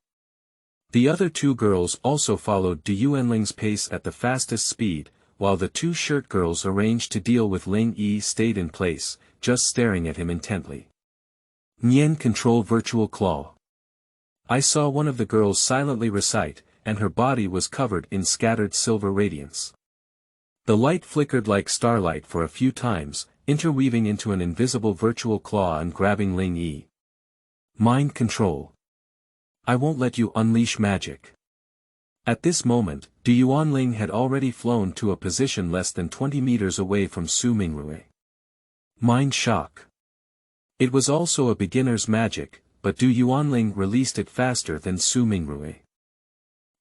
S1: The other 2 girls also followed Du Yuanling's pace at the fastest speed, while the 2 shirt girls arranged to deal with Ling Yi stayed in place, just staring at him intently. Nian control virtual claw. I saw one of the girls silently recite, and her body was covered in scattered silver radiance. The light flickered like starlight for a few times, interweaving into an invisible virtual claw and grabbing Ling Yi. Mind control. I won't let you unleash magic. At this moment, Du Yuanling had already flown to a position less than 20 meters away from Su Mingrue. Mind shock. It was also a beginner's magic, but Du Yuanling released it faster than Su Mingrue.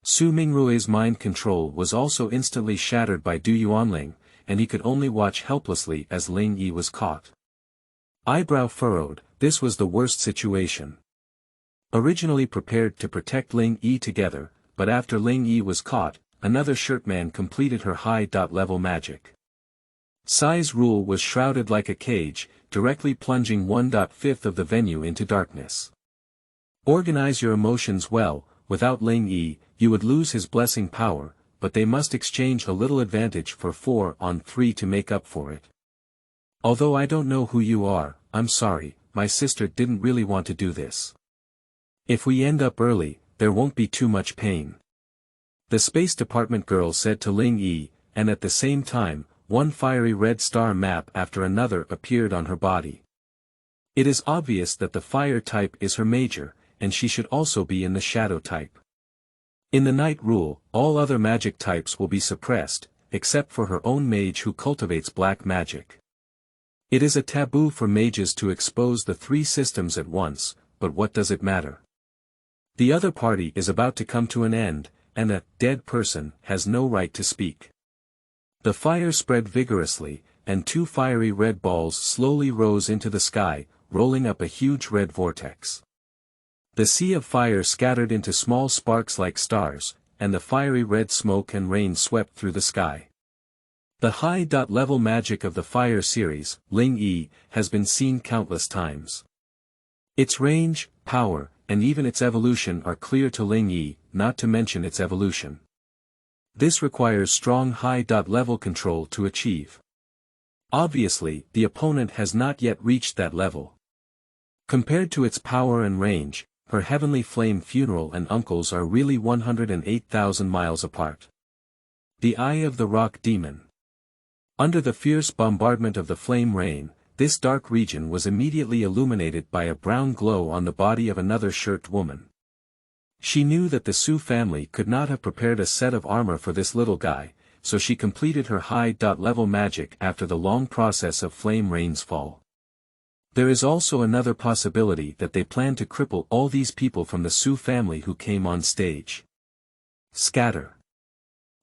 S1: Su Mingrue's mind control was also instantly shattered by Du Yuanling, and he could only watch helplessly as Ling Yi was caught. Eyebrow furrowed, this was the worst situation. originally prepared to protect Ling Yi together, but after Ling Yi was caught, another shirtman completed her high-level magic. Sai's rule was shrouded like a cage, directly plunging 1/5 of the venue into darkness. Organize your emotions well. Without Ling Yi, you would lose his blessing power, but they must exchange a little advantage for 4-on-3 to make up for it. Although I don't know who you are, I'm sorry, my sister didn't really want to do this. If we end up early, there won't be too much pain. The Space Department girl said to Ling Yi, and at the same time, one fiery red star map after another appeared on her body. It is obvious that the fire type is her major, and she should also be in the shadow type. In the night rule, all other magic types will be suppressed, except for her own mage who cultivates black magic. It is a taboo for mages to expose the three systems at once, but what does it matter? The other party is about to come to an end, and a dead person has no right to speak. The fire spread vigorously, and two fiery red balls slowly rose into the sky, rolling up a huge red vortex. The sea of fire scattered into small sparks like stars, and the fiery red smoke and rain swept through the sky. The high-level magic of the fire series, Ling Yi, has been seen countless times. Its range, power, and even its evolution are clear to Ling Yi, not to mention its evolution. This requires strong high-level control to achieve. Obviously, the opponent has not yet reached that level. Compared to its power and range, her heavenly flame funeral and uncles are really 108,000 miles apart. The Eye of the Rock Demon. Under the fierce bombardment of the flame rain, this dark region was immediately illuminated by a brown glow on the body of another shirt woman. She knew that the Su family could not have prepared a set of armor for this little guy, so she completed her high-level magic after the long process of flame rain's fall. There is also another possibility that they plan to cripple all these people from the Su family who came on stage. Scatter.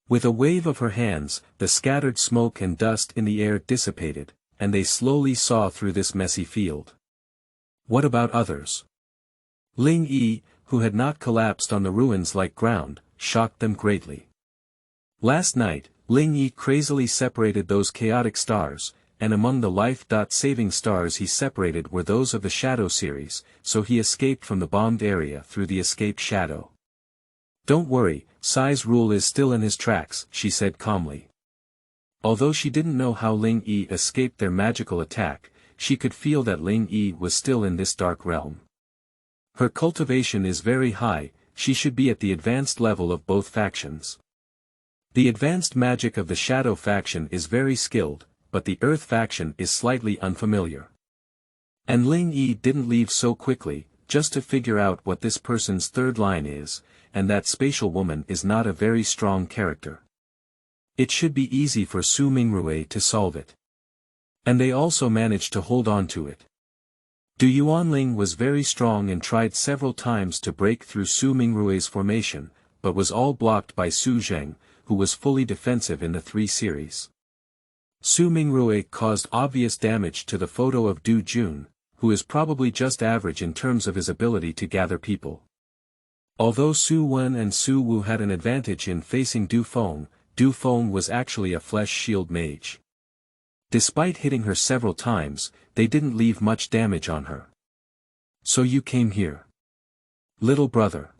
S1: With a wave of her hands, the scattered smoke and dust in the air dissipated, and they slowly saw through this messy field. What about others? Ling Yi, who had not collapsed on the ruins-like ground, shocked them greatly. Last night, Ling Yi crazily separated those chaotic stars, and among the life-saving stars he separated were those of the Shadow series, so he escaped from the bombed area through the escaped shadow. Don't worry, Sai's rule is still in his tracks, she said calmly. Although she didn't know how Ling Yi escaped their magical attack, she could feel that Ling Yi was still in this dark realm. Her cultivation is very high, she should be at the advanced level of both factions. The advanced magic of the Shadow faction is very skilled, but the Earth faction is slightly unfamiliar. And Ling Yi didn't leave so quickly, just to figure out what this person's third line is, and that spatial woman is not a very strong character. It should be easy for Su Mingrue to solve it. And they also managed to hold on to it. Du Yuanling was very strong and tried several times to break through Su Mingrue's formation, but was all blocked by Su Zheng, who was fully defensive in the 3 series. Su Mingrue caused obvious damage to the photo of Du Jun, who is probably just average in terms of his ability to gather people. Although Su Wen and Su Wu had an advantage in facing Du Feng was actually a flesh shield mage. Despite hitting her several times, they didn't leave much damage on her. So you came here. Little brother.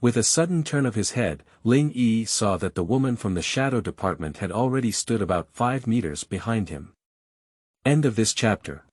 S1: With a sudden turn of his head, Ling Yi saw that the woman from the Shadow Department had already stood about 5 meters behind him. End of this chapter.